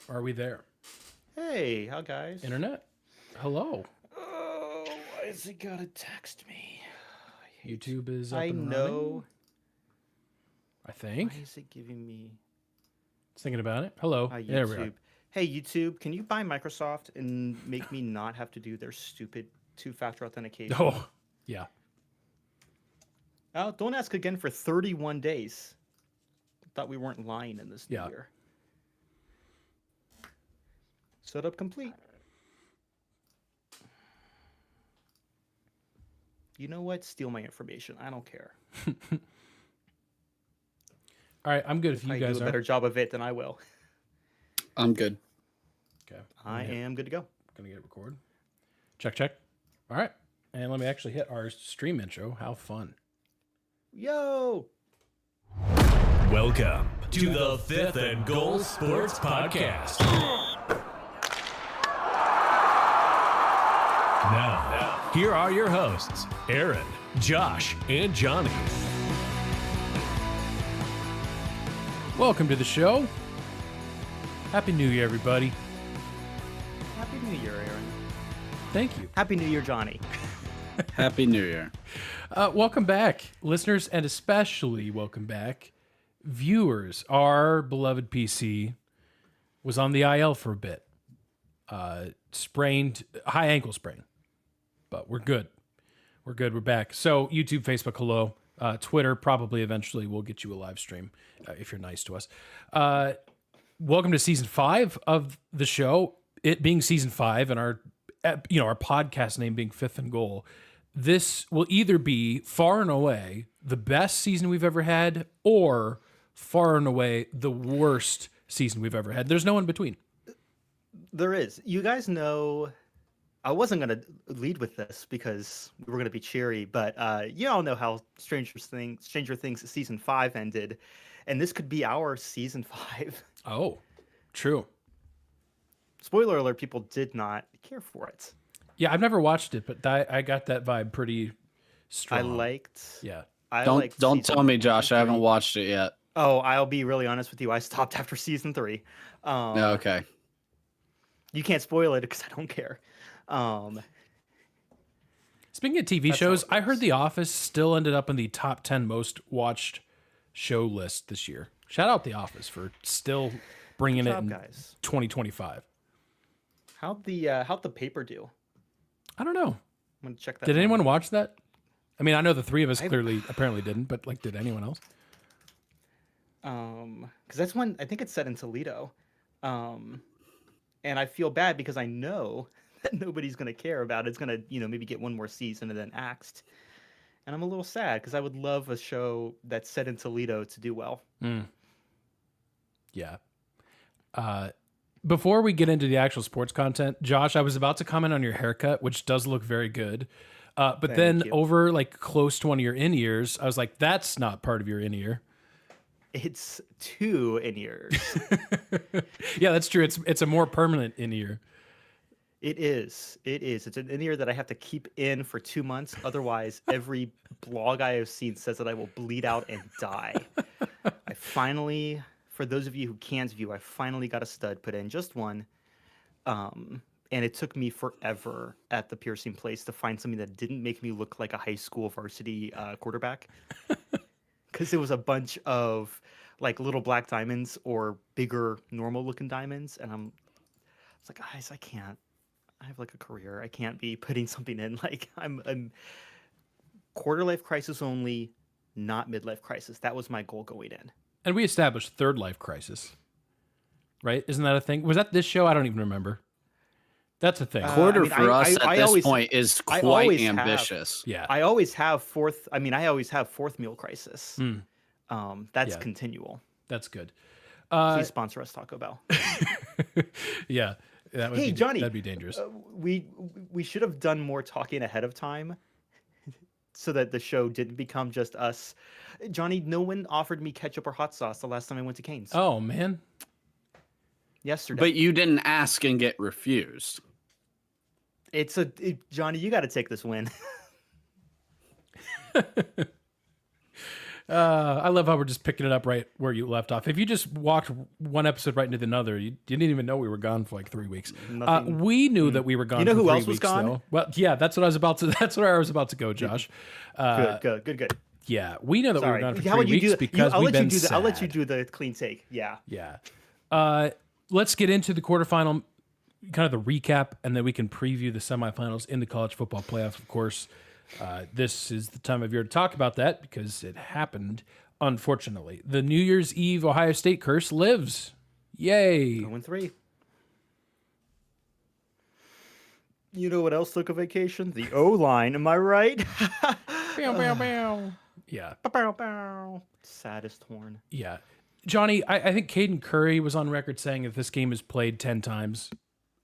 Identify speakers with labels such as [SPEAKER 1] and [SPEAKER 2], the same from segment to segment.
[SPEAKER 1] Are we there?
[SPEAKER 2] Hey, how guys?
[SPEAKER 1] Internet? Hello.
[SPEAKER 2] Oh, why has it gotta text me?
[SPEAKER 1] YouTube is up
[SPEAKER 2] I
[SPEAKER 1] and
[SPEAKER 2] know.
[SPEAKER 1] running. I
[SPEAKER 2] Why
[SPEAKER 1] think.
[SPEAKER 2] is it giving me
[SPEAKER 1] Just thinking about it. Hello. There we are.
[SPEAKER 2] YouTube? Hey, YouTube, can you buy Microsoft and make me not have to do their stupid two-factor authentication?
[SPEAKER 1] Oh, yeah.
[SPEAKER 2] Oh, don't ask again for 31 days. Thought we weren't lying in this new
[SPEAKER 1] Yeah.
[SPEAKER 2] year. Setup complete. You know what? Steal my information. I don't care.
[SPEAKER 1] All right. I'm good if you
[SPEAKER 2] I
[SPEAKER 1] guys
[SPEAKER 2] do a
[SPEAKER 1] are.
[SPEAKER 2] better job of it than I will.
[SPEAKER 3] I'm good.
[SPEAKER 1] Okay.
[SPEAKER 2] I am good to go.
[SPEAKER 1] Gonna get it record. Check. All right. And let me actually hit our stream intro. How fun.
[SPEAKER 2] Yo!
[SPEAKER 4] Welcome to the Fifth and Goal Sports Podcast. Now, here are your hosts, Aaron, Josh, and Johnny.
[SPEAKER 1] Welcome to the show. Happy New Year, everybody.
[SPEAKER 2] Happy New Year, Aaron.
[SPEAKER 1] Thank you.
[SPEAKER 2] Happy New Year, Johnny.
[SPEAKER 3] Happy New Year.
[SPEAKER 1] Welcome back, listeners, and especially welcome back, viewers. Our beloved PC was on the IL for a bit. Sprained, high ankle sprain. But we're good. We're good. We're back. So YouTube, Facebook, hello. Twitter, probably eventually we'll get you a live stream if you're nice to us. Welcome to season 5 of the show. It being season 5 and our podcast name being Fifth and Goal. This will either be far and away the best season we've ever had or far and away the worst season we've ever had. There's no in between.
[SPEAKER 2] There is. You guys know, I wasn't going to lead with this because we were going to be cheery, but you all know how Stranger Things season 5 ended, and this could be our season 5.
[SPEAKER 1] Oh, true.
[SPEAKER 2] Spoiler alert, people did not care for it.
[SPEAKER 1] Yeah, I've never watched it, but I got that vibe pretty strong.
[SPEAKER 2] I liked...
[SPEAKER 1] Yeah.
[SPEAKER 3] Don't tell me, Josh. I haven't watched it yet.
[SPEAKER 2] Oh, I'll be really honest with you. I stopped after season 3.
[SPEAKER 3] Okay.
[SPEAKER 2] You can't spoil it because I don't care.
[SPEAKER 1] Speaking of TV shows, I heard The Office still ended up in the top 10 most watched show list this year. Shout out The Office for still bringing it in
[SPEAKER 2] guys.
[SPEAKER 1] 2025.
[SPEAKER 2] How'd the paper do?
[SPEAKER 1] I don't know.
[SPEAKER 2] I'm gonna check that.
[SPEAKER 1] Did
[SPEAKER 2] out.
[SPEAKER 1] anyone watch that? I mean, I know the three of us apparently didn't, but like, did anyone else?
[SPEAKER 2] Because that's one. I think it's set in Toledo, and I feel bad because I know that nobody's gonna care about it. It's gonna, maybe get one more season and then axed, and I'm a little sad because I would love a show that's set in Toledo to do well.
[SPEAKER 1] Yeah. Before we get into the actual sports content, Josh, I was about to comment on your haircut, which does look very good. But
[SPEAKER 2] Thank
[SPEAKER 1] then
[SPEAKER 2] you.
[SPEAKER 1] over like close to one of your in-ears, I was like, that's not part of your in-ear.
[SPEAKER 2] It's 2 in-ears.
[SPEAKER 1] Yeah, that's true. It's a more permanent in-ear.
[SPEAKER 2] It is. It's an in-ear that I have to keep in for 2 months. Otherwise, every blog I have seen says that I will bleed out and die. I finally, for those of you who can't view, I finally got a stud put in, just one. And it took me forever at the piercing place to find something that didn't make me look like a high school varsity quarterback. Because it was a bunch of like little black diamonds or bigger normal looking diamonds. And it's like, guys, I can't. I have like a career. I can't be putting something in. Like I'm quarter life crisis only, not midlife crisis. That was my goal going in.
[SPEAKER 1] And we established third life crisis, right? Isn't that a thing? Was that this show? I don't even remember. That's a thing.
[SPEAKER 3] Quarter for us at this
[SPEAKER 2] always-
[SPEAKER 3] point is
[SPEAKER 2] I
[SPEAKER 3] quite
[SPEAKER 2] always have.
[SPEAKER 3] ambitious.
[SPEAKER 1] Yeah.
[SPEAKER 2] I always have fourth meal crisis. That's
[SPEAKER 1] Yeah.
[SPEAKER 2] continual.
[SPEAKER 1] That's good.
[SPEAKER 2] Please sponsor us, Taco Bell.
[SPEAKER 1] Yeah. That would
[SPEAKER 2] Hey,
[SPEAKER 1] be,
[SPEAKER 2] Johnny,
[SPEAKER 1] that'd be dangerous.
[SPEAKER 2] We should have done more talking ahead of time so that the show didn't become just us. Johnny, no one offered me ketchup or hot sauce the last time I went to Cane's.
[SPEAKER 1] Oh, man.
[SPEAKER 2] Yesterday.
[SPEAKER 3] But you didn't ask and get refused.
[SPEAKER 2] Johnny, you got to take this win.
[SPEAKER 1] I love how we're just picking it up right where you left off. If you just walked one episode right into another, you didn't even know we were gone for like 3 weeks. We knew that we were gone.
[SPEAKER 2] You know
[SPEAKER 1] for
[SPEAKER 2] who
[SPEAKER 1] 3
[SPEAKER 2] else was
[SPEAKER 1] weeks,
[SPEAKER 2] gone?
[SPEAKER 1] though. Well, yeah, that's what I was about to. That's where I was about to go, Josh.
[SPEAKER 2] Good.
[SPEAKER 1] Yeah, we know that we were gone for
[SPEAKER 2] How
[SPEAKER 1] 3
[SPEAKER 2] about you
[SPEAKER 1] weeks
[SPEAKER 2] do?
[SPEAKER 1] because
[SPEAKER 2] I'll
[SPEAKER 1] we've
[SPEAKER 2] let you
[SPEAKER 1] been
[SPEAKER 2] do
[SPEAKER 1] sad.
[SPEAKER 2] I'll let you do the clean take. Yeah.
[SPEAKER 1] Yeah. Let's get into the quarterfinal, kind of the recap, and then we can preview the semifinals in the college football playoff, of course. This is the time of year to talk about that because it happened, unfortunately. The New Year's Eve Ohio State curse lives. Yay.
[SPEAKER 2] 0-3. You know what else took a vacation? The O-line, am I right?
[SPEAKER 1] Bow, bow, bow. Yeah.
[SPEAKER 2] Bow, bow. Saddest horn.
[SPEAKER 1] Yeah. Johnny, I think Caden Curry was on record saying if this game is played 10 times,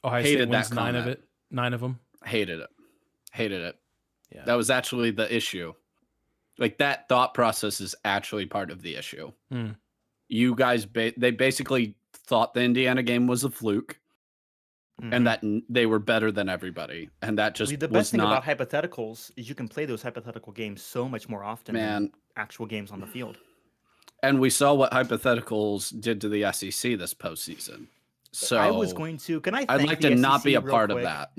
[SPEAKER 1] Ohio
[SPEAKER 3] Hated
[SPEAKER 1] State wins
[SPEAKER 3] that
[SPEAKER 1] 9 of
[SPEAKER 3] comment.
[SPEAKER 1] it. 9 of them.
[SPEAKER 3] Hated it.
[SPEAKER 1] Yeah.
[SPEAKER 3] That was actually the issue. Like that thought process is actually part of the issue. You guys, they basically thought the Indiana game was a fluke, and that they were better than everybody, and that just
[SPEAKER 2] the
[SPEAKER 3] was
[SPEAKER 2] best thing
[SPEAKER 3] not.
[SPEAKER 2] about hypotheticals is you can play those hypothetical games so much more often than actual games on the field.
[SPEAKER 3] And we saw what hypotheticals did to the SEC this postseason. So
[SPEAKER 2] I was going to. Can I?
[SPEAKER 3] I'd like to not be a part of that.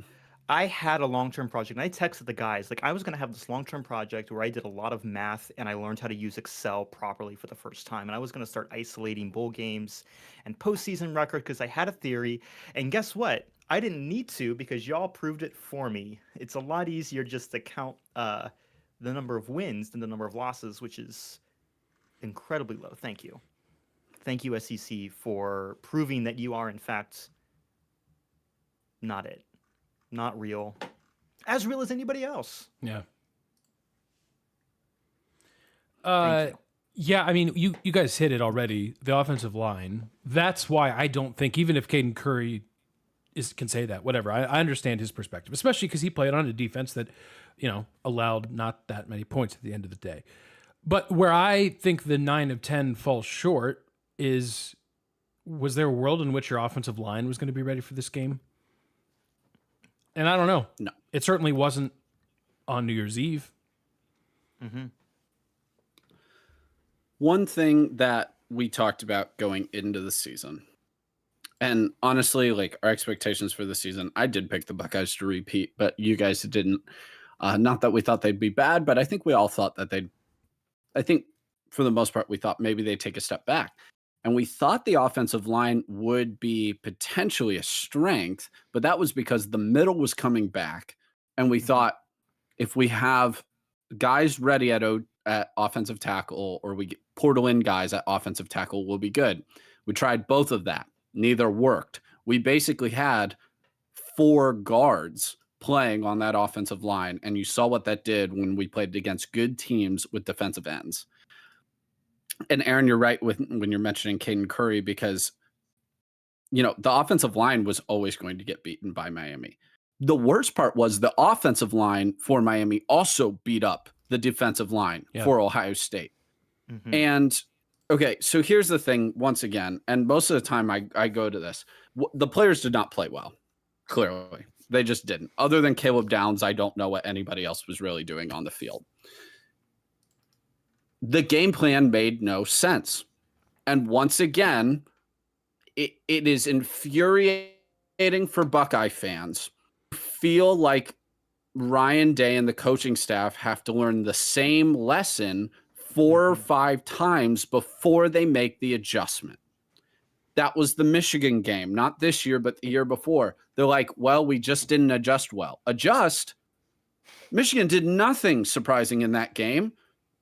[SPEAKER 2] I had a long-term project, and I texted the guys. Like, I was going to have this long-term project where I did a lot of math, and I learned how to use Excel properly for the first time. And I was going to start isolating bowl games and postseason record because I had a theory. And guess what? I didn't need to because y'all proved it for me. It's a lot easier just to count the number of wins than the number of losses, which is incredibly low. Thank you. Thank you, SEC, for proving that you are, in fact, not it. Not real. As real as anybody else.
[SPEAKER 1] Yeah.
[SPEAKER 2] Thank you.
[SPEAKER 1] Yeah, I mean, you guys hit it already. The offensive line. That's why I don't think, even if Caden Curry can say that, whatever. I understand his perspective, especially because he played on a defense that, allowed not that many points at the end of the day. But where I think the 9 of 10 falls short is, was there a world in which your offensive line was going to be ready for this game? And I don't know.
[SPEAKER 3] No.
[SPEAKER 1] It certainly wasn't on New Year's Eve.
[SPEAKER 2] Mm-hmm.
[SPEAKER 3] One thing that we talked about going into the season, and honestly, like our expectations for the season, I did pick the Buckeyes to repeat, but you guys didn't. Not that we thought they'd be bad, but I think we all thought that I think for the most part, we thought maybe they'd take a step back. And we thought the offensive line would be potentially a strength, but that was because the middle was coming back. And we thought if we have guys ready at offensive tackle, or we get portal in guys at offensive tackle, we'll be good. We tried both of that. Neither worked. We basically had 4 guards playing on that offensive line. And you saw what that did when we played against good teams with defensive ends. And Aaron, you're right when you're mentioning Caden Curry, because, the offensive line was always going to get beaten by Miami. The worst part was the offensive line for Miami also beat up the defensive line for Ohio State. Mm-hmm. And okay, so here's the thing once again, and most of the time I go to this. The players did not play well, clearly. They just didn't. Other than Caleb Downs, I don't know what anybody else was really doing on the field. The game plan made no sense. And once again, it is infuriating for Buckeye fans who feel like Ryan Day and the coaching staff have to learn the same lesson 4 or 5 times before they make the adjustment. That was the Michigan game, not this year, but the year before. They're like, well, we just didn't adjust well. Adjust? Michigan did nothing surprising in that game.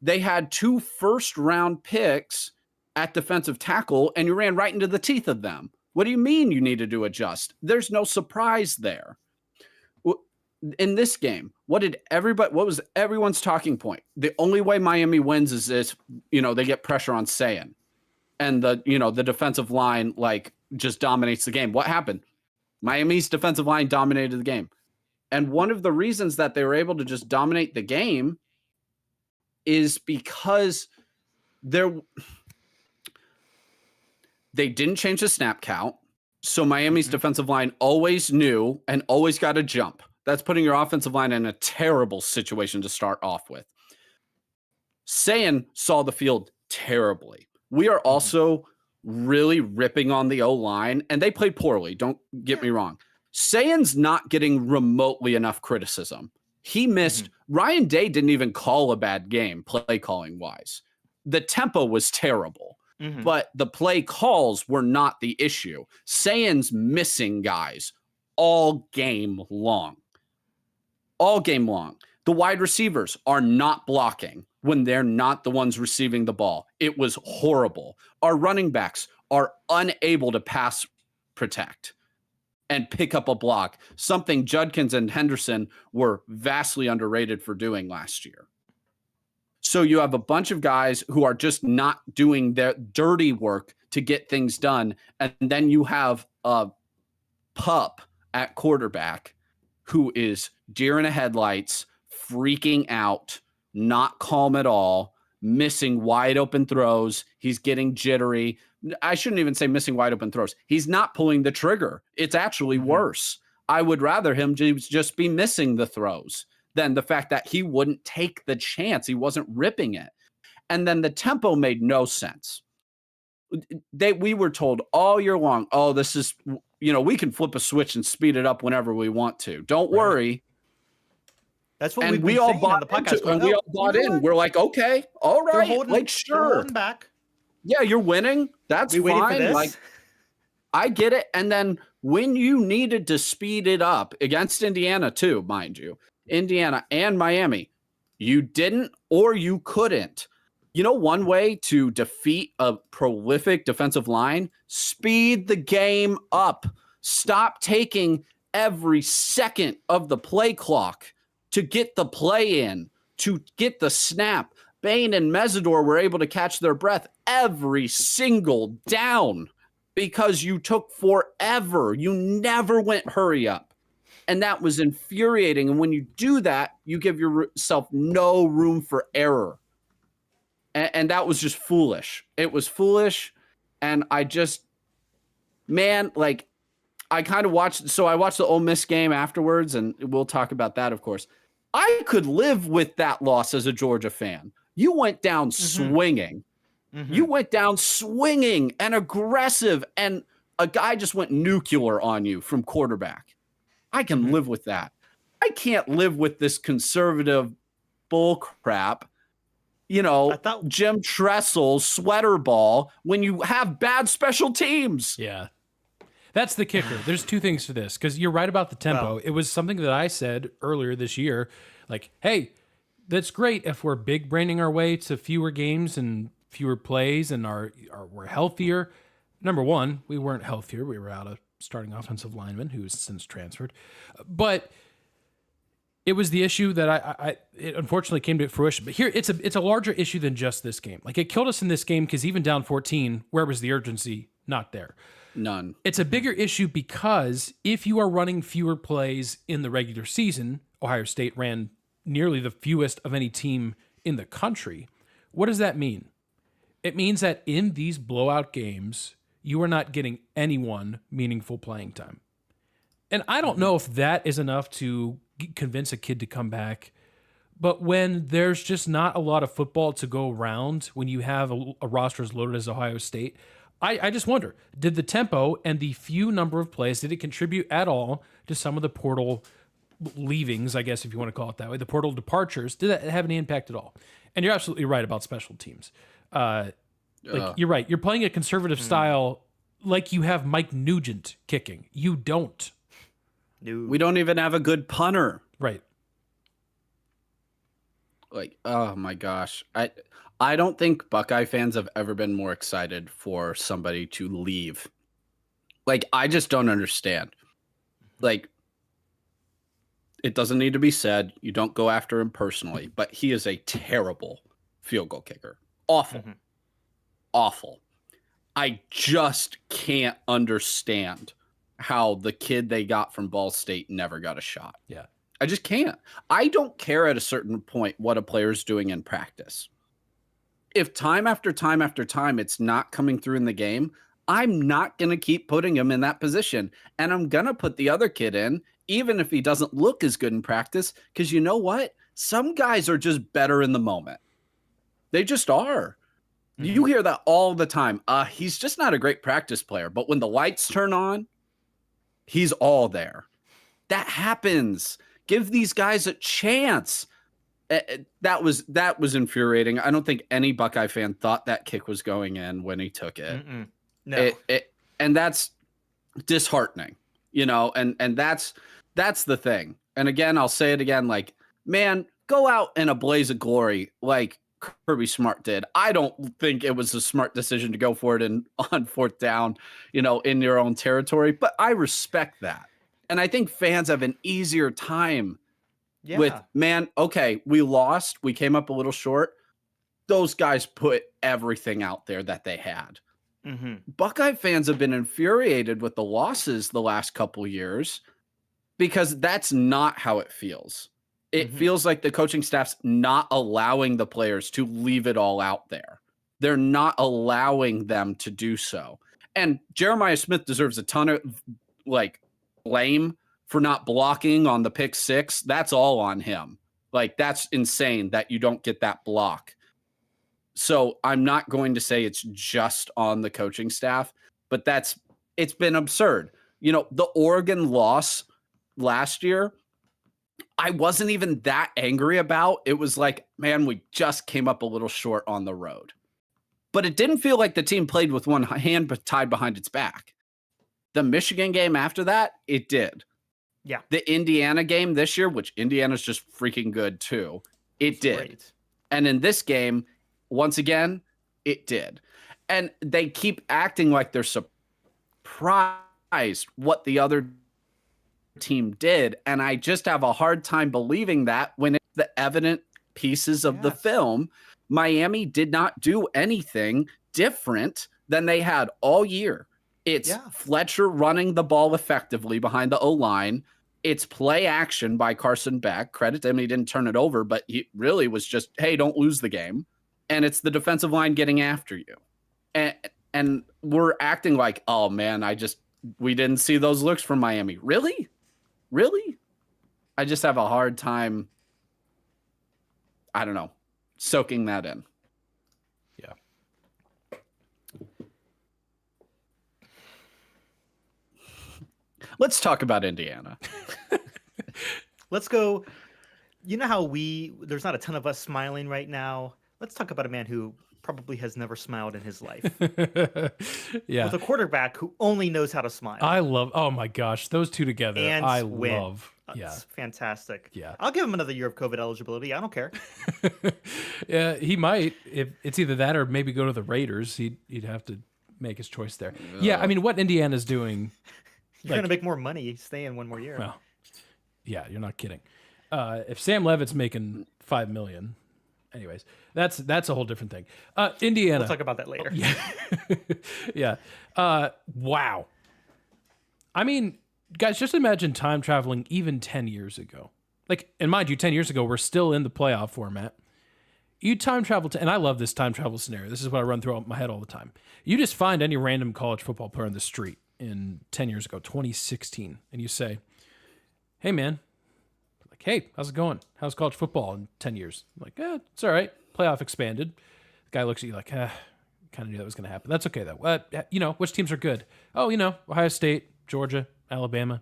[SPEAKER 3] They had 2 first-round picks at defensive tackle, and you ran right into the teeth of them. What do you mean you needed to adjust? There's no surprise there. In this game, what was everyone's talking point? The only way Miami wins is if, they get pressure on Sayin. And the defensive line just dominates the game. What happened? Miami's defensive line dominated the game. And one of the reasons that they were able to just dominate the game is because they didn't change the snap count. So Miami's defensive line always knew and always got a jump. That's putting your offensive line in a terrible situation to start off with. Sayan saw the field terribly. We are also really ripping on the O-line, and they played poorly. Don't get me wrong. Sayan's not getting remotely enough criticism. He missed. Ryan Day didn't even call a bad game, play calling wise. The tempo was terrible, but the play calls were not the issue. Sayan's missing guys all game long. All game long. The wide receivers are not blocking when they're not the ones receiving the ball. It was horrible. Our running backs are unable to pass protect and pick up a block, something Judkins and Henderson were vastly underrated for doing last year. So you have a bunch of guys who are just not doing their dirty work to get things done. And then you have a pup at quarterback who is deer in the headlights, freaking out, not calm at all, missing wide open throws. He's getting jittery. I shouldn't even say missing wide open throws. He's not pulling the trigger. It's actually worse. I would rather him just be missing the throws than the fact that he wouldn't take the chance. He wasn't ripping it. And then the tempo made no sense. We were told all year long, oh, this is, we can flip a switch and speed it up whenever we want to. Don't worry.
[SPEAKER 2] That's what
[SPEAKER 3] we all bought
[SPEAKER 2] the podcast.
[SPEAKER 3] and we all bought in. We're like, okay, all right,
[SPEAKER 2] they're holding back.
[SPEAKER 3] Yeah, you're winning. That's fine. Like, I get it. And then when you needed to speed it up against Indiana too, mind you, Indiana and Miami, you didn't or you couldn't. One way to defeat a prolific defensive line, speed the game up. Stop taking every second of the play clock to get the play in, to get the snap. Bain and Mesidor were able to catch their breath every single down because you took forever. You never went hurry up. And that was infuriating. And when you do that, you give yourself no room for error. And that was just foolish. It was foolish. And I kind of watched. So I watched the Ole Miss game afterwards, and we'll talk about that, of course. I could live with that loss as a Georgia fan. You went down swinging. You went down swinging and aggressive, and a guy just went nuclear on you from quarterback. I can live with that. I can't live with this conservative bull crap. Jim Tressel's sweater ball when you have bad special teams.
[SPEAKER 1] Yeah. That's the kicker. There's two things to this, because you're right about the tempo. It was something that I said earlier this year, like, hey, that's great if we're big branding our way to fewer games and fewer plays and we're healthier. Number one, we weren't healthier. We were out of starting offensive lineman who's since transferred. But it was the issue that it unfortunately came to fruition. But here, it's a larger issue than just this game. Like, it killed us in this game because even down 14, where was the urgency? Not there.
[SPEAKER 3] None.
[SPEAKER 1] It's a bigger issue because if you are running fewer plays in the regular season, Ohio State ran nearly the fewest of any team in the country. What does that mean? It means that in these blowout games, you are not getting anyone meaningful playing time. And I don't know if that is enough to convince a kid to come back. But when there's just not a lot of football to go around, when you have a roster as loaded as Ohio State, I just wonder, did the tempo and the few number of plays, did it contribute at all to some of the portal leavings, I guess if you want to call it that way, the portal departures? Did that have any impact at all? And you're absolutely right about special teams. You're right. You're playing a conservative style like you have Mike Nugent kicking. You don't.
[SPEAKER 2] No.
[SPEAKER 3] We don't even have a good punter.
[SPEAKER 1] Right.
[SPEAKER 3] Like, oh my gosh. I don't think Buckeye fans have ever been more excited for somebody to leave. Like, I just don't understand. Like, it doesn't need to be said. You don't go after him personally, but he is a terrible field goal kicker. Awful. Awful. I just can't understand how the kid they got from Ball State never got a shot.
[SPEAKER 1] Yeah.
[SPEAKER 3] I just can't. I don't care at a certain point what a player's doing in practice. If time after time after time it's not coming through in the game, I'm not going to keep putting him in that position. And I'm going to put the other kid in, even if he doesn't look as good in practice, because you know what? Some guys are just better in the moment. They just are. You hear that all the time. He's just not a great practice player, but when the lights turn on, he's all there. That happens. Give these guys a chance. That was infuriating. I don't think any Buckeye fan thought that kick was going in when he took it.
[SPEAKER 2] No.
[SPEAKER 3] And that's disheartening, and that's the thing. And again, I'll say it again, like, man, go out in a blaze of glory like Kirby Smart did. I don't think it was a smart decision to go for it on fourth down, in your own territory, but I respect that. And I think fans have an easier time with, man, okay, we lost. We came up a little short. Those guys put everything out there that they had. Buckeye fans have been infuriated with the losses the last couple years because that's not how it feels. It feels like the coaching staff's not allowing the players to leave it all out there. They're not allowing them to do so. And Jeremiah Smith deserves a ton of blame for not blocking on the pick six. That's all on him. That's insane that you don't get that block. So I'm not going to say it's just on the coaching staff, but it's been absurd. The Oregon loss last year, I wasn't even that angry about. It was like, man, we just came up a little short on the road. But it didn't feel like the team played with one hand tied behind its back. The Michigan game after that, it did.
[SPEAKER 2] Yeah.
[SPEAKER 3] The Indiana game this year, which Indiana's just freaking good too, it did.
[SPEAKER 2] Great.
[SPEAKER 3] And in this game, once again, it did. And they keep acting like they're surprised what the other team did. And I just have a hard time believing that when it's the evident pieces of the film. Miami did not do anything different than they had all year. It's Fletcher running the ball effectively behind the O-line. It's play action by Carson Beck. Credit to him, he didn't turn it over, but he really was just, hey, don't lose the game. And it's the defensive line getting after you. And we're acting like, oh man, we didn't see those looks from Miami. Really? I just have a hard time, I don't know, soaking that in.
[SPEAKER 1] Yeah.
[SPEAKER 3] Let's talk about Indiana.
[SPEAKER 2] Let's go. You know how there's not a ton of us smiling right now. Let's talk about a man who probably has never smiled in his life.
[SPEAKER 1] Yeah.
[SPEAKER 2] With a quarterback who only knows how to smile.
[SPEAKER 1] Oh my gosh, those two together.
[SPEAKER 2] And
[SPEAKER 1] I
[SPEAKER 2] win.
[SPEAKER 1] love.
[SPEAKER 2] That's fantastic.
[SPEAKER 1] Yeah.
[SPEAKER 2] I'll give him another year of COVID eligibility. I don't care.
[SPEAKER 1] Yeah, he might. If it's either that or maybe go to the Raiders, he'd have to make his choice there. Yeah, I mean, what Indiana's doing.
[SPEAKER 2] You're going to make more money staying one more year.
[SPEAKER 1] Well, yeah, you're not kidding. If Sam Levitt's making $5 million, anyways, that's a whole different thing. Indiana.
[SPEAKER 2] We'll talk about that later.
[SPEAKER 1] Yeah. Wow. I mean, guys, just imagine time traveling even 10 years ago. And mind you, 10 years ago, we're still in the playoff format. You time travel and I love this time travel scenario. This is what I run through my head all the time. You just find any random college football player on the street in 10 years ago, 2016, and you say, hey, man, hey, how's it going? How's college football in 10 years? I'm like, it's all right. Playoff expanded. The guy looks at you like, kind of knew that was going to happen. That's okay, though. Which teams are good? Oh, Ohio State, Georgia, Alabama,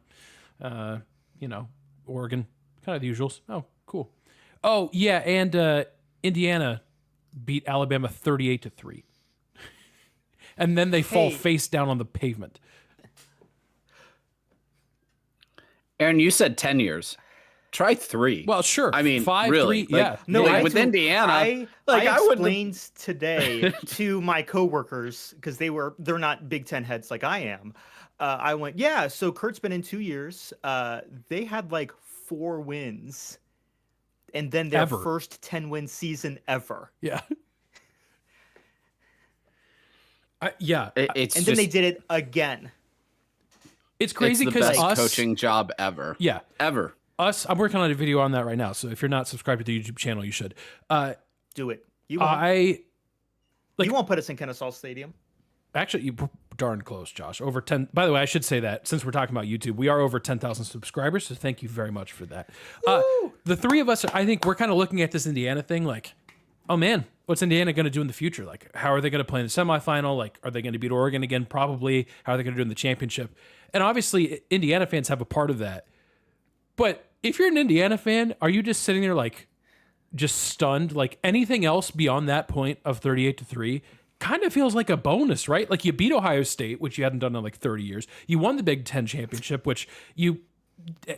[SPEAKER 1] Oregon, kind of the usuals. Oh, cool. Oh, yeah, and Indiana beat Alabama 38-3. And then they fall face down on the pavement.
[SPEAKER 3] Aaron, you said 10 years. Try 3.
[SPEAKER 1] Well, sure.
[SPEAKER 3] I mean,
[SPEAKER 1] 5,
[SPEAKER 3] really,
[SPEAKER 1] 3, yeah.
[SPEAKER 2] No,
[SPEAKER 3] with Indiana,
[SPEAKER 2] I
[SPEAKER 3] wouldn't.
[SPEAKER 2] explained today to my coworkers because they're not Big Ten heads like I am. I went, yeah. So Kurt's been in 2 years. They had 4 wins, and then their first 10-win season ever.
[SPEAKER 1] Yeah. Yeah.
[SPEAKER 2] Then they did it again.
[SPEAKER 1] It's crazy
[SPEAKER 3] because
[SPEAKER 1] us
[SPEAKER 3] best coaching job ever.
[SPEAKER 1] Yeah,
[SPEAKER 3] ever.
[SPEAKER 1] I'm working on a video on that right now. So if you're not subscribed to the YouTube channel, you should.
[SPEAKER 2] Do it. You won't put us in Kennesaw Stadium.
[SPEAKER 1] Actually, you darn close, Josh. Over 10. By the way, I should say that since we're talking about YouTube, we are over 10,000 subscribers. So thank you very much for that. The three of us, I think we're kind of looking at this Indiana thing like, oh man, what's Indiana going to do in the future? Like, how are they going to play in the semifinal? Like, are they going to beat Oregon again? Probably. How are they going to do in the championship? And obviously, Indiana fans have a part of that. But if you're an Indiana fan, are you just sitting there like, just stunned? Like anything else beyond that point of 38-3 kind of feels like a bonus, right? Like you beat Ohio State, which you hadn't done in like 30 years. You won the Big Ten championship, which you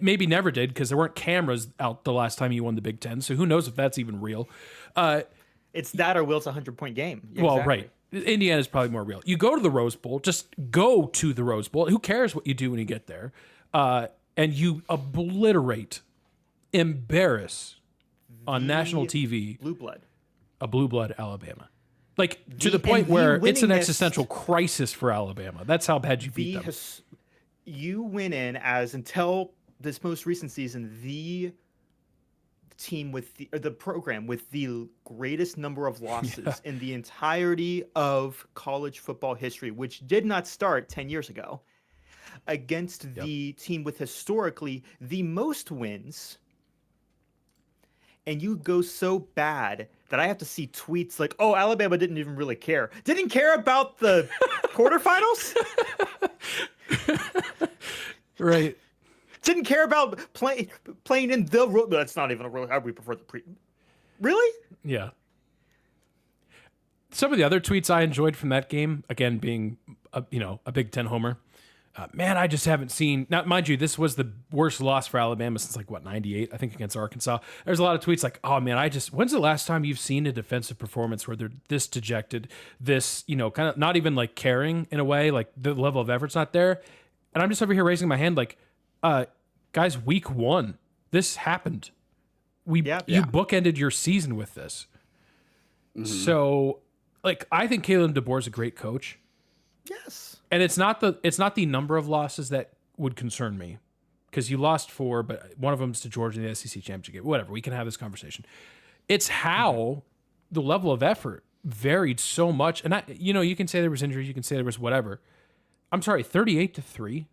[SPEAKER 1] maybe never did because there weren't cameras out the last time you won the Big Ten. So who knows if that's even real.
[SPEAKER 2] It's that or Will's 100-point game.
[SPEAKER 1] Well,
[SPEAKER 2] Exactly.
[SPEAKER 1] right. Indiana's probably more real. You go to the Rose Bowl, just go to the Rose Bowl. Who cares what you do when you get there? And you obliterate, embarrass on national TV
[SPEAKER 2] Blue blood.
[SPEAKER 1] a blue blood Alabama. Like to the point where it's an existential crisis for Alabama. That's how bad you beat them.
[SPEAKER 2] You went in as, until this most recent season, the team with the program with the greatest number of losses in the entirety of college football history, which did not start 10 years ago, against the team with historically the most wins. And you go so bad that I have to see tweets like, oh, Alabama didn't even really care. Didn't care about the quarterfinals?
[SPEAKER 1] Right.
[SPEAKER 2] Didn't care about playing in the... That's not even a real... How we prefer the pre... Really?
[SPEAKER 1] Yeah. Some of the other tweets I enjoyed from that game, again, being a Big Ten homer. Man, I just haven't seen. Now, mind you, this was the worst loss for Alabama since 98, I think, against Arkansas. There's a lot of tweets like, "Oh man, when's the last time you've seen a defensive performance where they're this dejected, this kind of not even like caring in a way, like the level of effort's not there." And I'm just over here raising my hand, like, guys, week 1, this happened. You bookended your season with this. Mm-hmm. So, like, I think Kalen DeBoer's a great coach.
[SPEAKER 2] Yes.
[SPEAKER 1] And it's not the number of losses that would concern me, because you lost 4, but one of them's to Georgia in the SEC championship game. Whatever, we can have this conversation. It's how the level of effort varied so much, and you can say there was injuries, you can say there was whatever. I'm sorry, 38-3.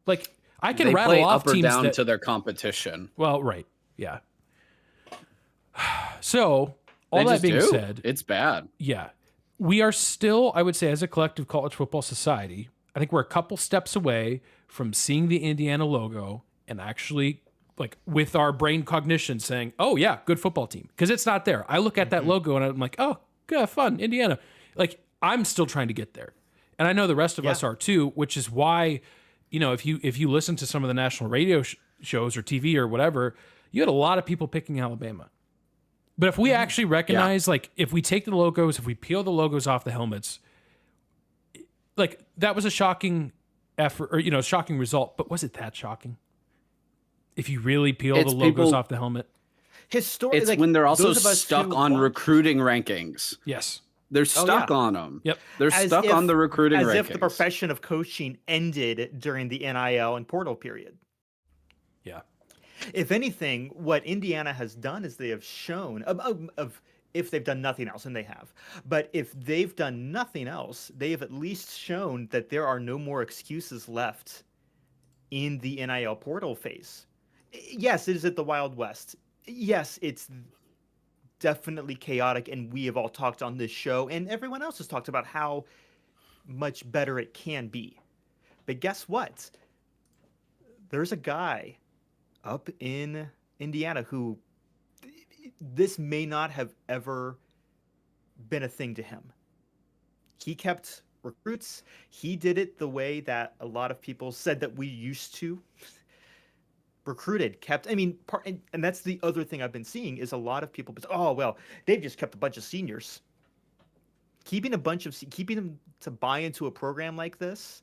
[SPEAKER 1] Like I can rattle
[SPEAKER 3] play
[SPEAKER 1] off
[SPEAKER 3] up or
[SPEAKER 1] teams
[SPEAKER 3] down
[SPEAKER 1] that,
[SPEAKER 3] to their competition.
[SPEAKER 1] Well, right, yeah. So all that being said,
[SPEAKER 3] it's bad.
[SPEAKER 1] Yeah. We are still, I would say, as a collective college football society, I think we're a couple steps away from seeing the Indiana logo and actually, like, with our brain cognition saying, oh, yeah, good football team. Because it's not there. I look at that logo and I'm like, oh, good, fun, Indiana. Like, I'm still trying to get there. And I know the rest of us are too, which is why, if you listen to some of the national radio shows or TV or whatever, you had a lot of people picking Alabama. But if we actually recognize, like, if we take the logos, if we peel the logos off the helmets, like, that was a shocking effort, or, shocking result. But was it that shocking? If you really peel the logos off the helmet?
[SPEAKER 3] It's like, when they're also stuck on recruiting rankings.
[SPEAKER 1] Yes.
[SPEAKER 3] They're stuck on them.
[SPEAKER 1] Yep.
[SPEAKER 3] They're stuck on the recruiting rankings.
[SPEAKER 2] As if the profession of coaching ended during the NIL and portal period.
[SPEAKER 1] Yeah.
[SPEAKER 2] If anything, what Indiana has done is they have shown, if they've done nothing else, and they have, but if they've done nothing else, they have at least shown that there are no more excuses left in the NIL portal phase. Yes, it is at the Wild West. Yes, it's definitely chaotic, and we have all talked on this show, and everyone else has talked about how much better it can be. But guess what? There's a guy up in Indiana who this may not have ever been a thing to him. He kept recruits. He did it the way that a lot of people said that we used to. Recruited, kept, and that's the other thing I've been seeing is a lot of people, oh, well, they've just kept a bunch of seniors. Keeping them to buy into a program like this,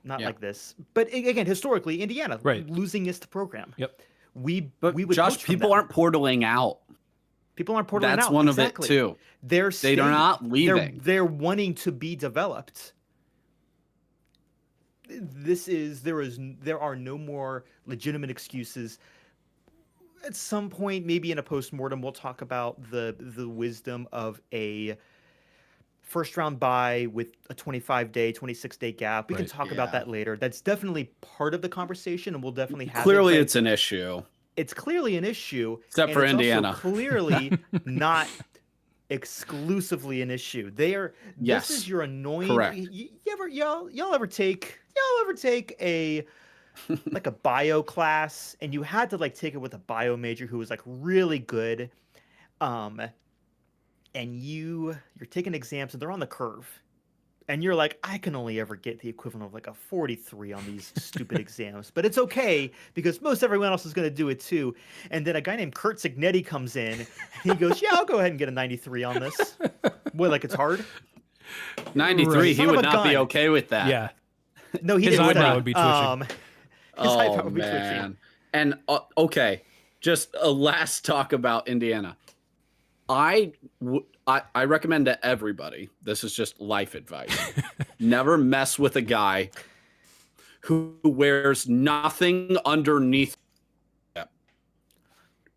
[SPEAKER 2] not like this, but again, historically, Indiana, losing is the program.
[SPEAKER 1] Yep.
[SPEAKER 2] We would
[SPEAKER 3] Josh, people aren't portaling out.
[SPEAKER 2] People aren't portaling out.
[SPEAKER 3] That's one of it too.
[SPEAKER 2] They're
[SPEAKER 3] not leaving.
[SPEAKER 2] They're wanting to be developed. There are no more legitimate excuses. At some point, maybe in a postmortem, we'll talk about the wisdom of a first round bye with a 25-day, 26-day gap. We can talk about that later. That's definitely part of the conversation, and we'll definitely have
[SPEAKER 3] clearly it's an issue.
[SPEAKER 2] It's clearly an issue.
[SPEAKER 3] Except for Indiana.
[SPEAKER 2] Clearly not exclusively an issue. They are.
[SPEAKER 3] Yes,
[SPEAKER 2] This is your annoying.
[SPEAKER 3] correct.
[SPEAKER 2] Y'all ever take a like a bio class and you had to like take it with a bio major who was like really good, and you're taking exams and they're on the curve. And you're like, I can only ever get the equivalent of like a 43 on these stupid exams, but it's okay because most everyone else is going to do it too. And then a guy named Kurt Signetti comes in and he goes, yeah, I'll go ahead and get a 93 on this. What, like it's hard?
[SPEAKER 3] 93,
[SPEAKER 1] Right.
[SPEAKER 3] he
[SPEAKER 2] Son of
[SPEAKER 3] would
[SPEAKER 2] a
[SPEAKER 3] not be
[SPEAKER 2] gun.
[SPEAKER 3] okay with that.
[SPEAKER 1] Yeah.
[SPEAKER 2] No, he
[SPEAKER 1] His
[SPEAKER 2] didn't.
[SPEAKER 1] eyebrow would be twitching.
[SPEAKER 2] His eyebrow
[SPEAKER 3] Oh,
[SPEAKER 2] would be twitching.
[SPEAKER 3] man. And, okay, just a last talk about Indiana. I recommend to everybody, this is just life advice, never mess with a guy who wears nothing underneath.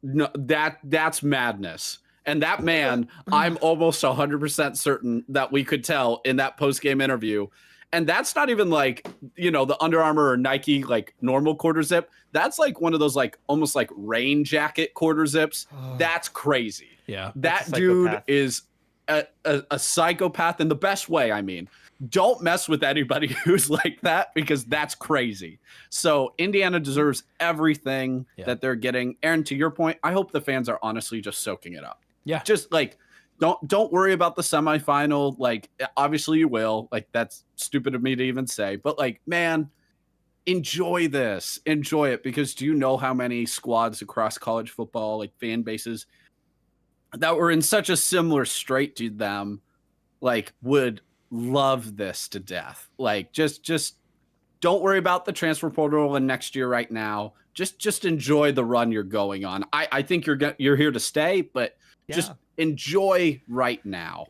[SPEAKER 3] No, that's madness. And that man, I'm almost 100% certain that we could tell in that post-game interview. And that's not even like, the Under Armour or Nike, like normal quarter zip. That's like one of those like almost like rain jacket quarter zips. That's crazy.
[SPEAKER 1] Yeah.
[SPEAKER 3] That
[SPEAKER 2] That's a
[SPEAKER 3] dude
[SPEAKER 2] psychopath.
[SPEAKER 3] is a psychopath in the best way. I mean, don't mess with anybody who's like that because that's crazy. So Indiana deserves everything that they're getting. Aaron, to your point, I hope the fans are honestly just soaking it up.
[SPEAKER 1] Yeah.
[SPEAKER 3] Just like, don't worry about the semifinal. Like, obviously you will. Like, that's stupid of me to even say. But like, man, enjoy this. Enjoy it, because do you know how many squads across college football, like fan bases, that were in such a similar strait to them, like would love this to death. Like, just don't worry about the transfer portal and next year right now. Just enjoy the run you're going on. I think you're here to stay, but just enjoy right now.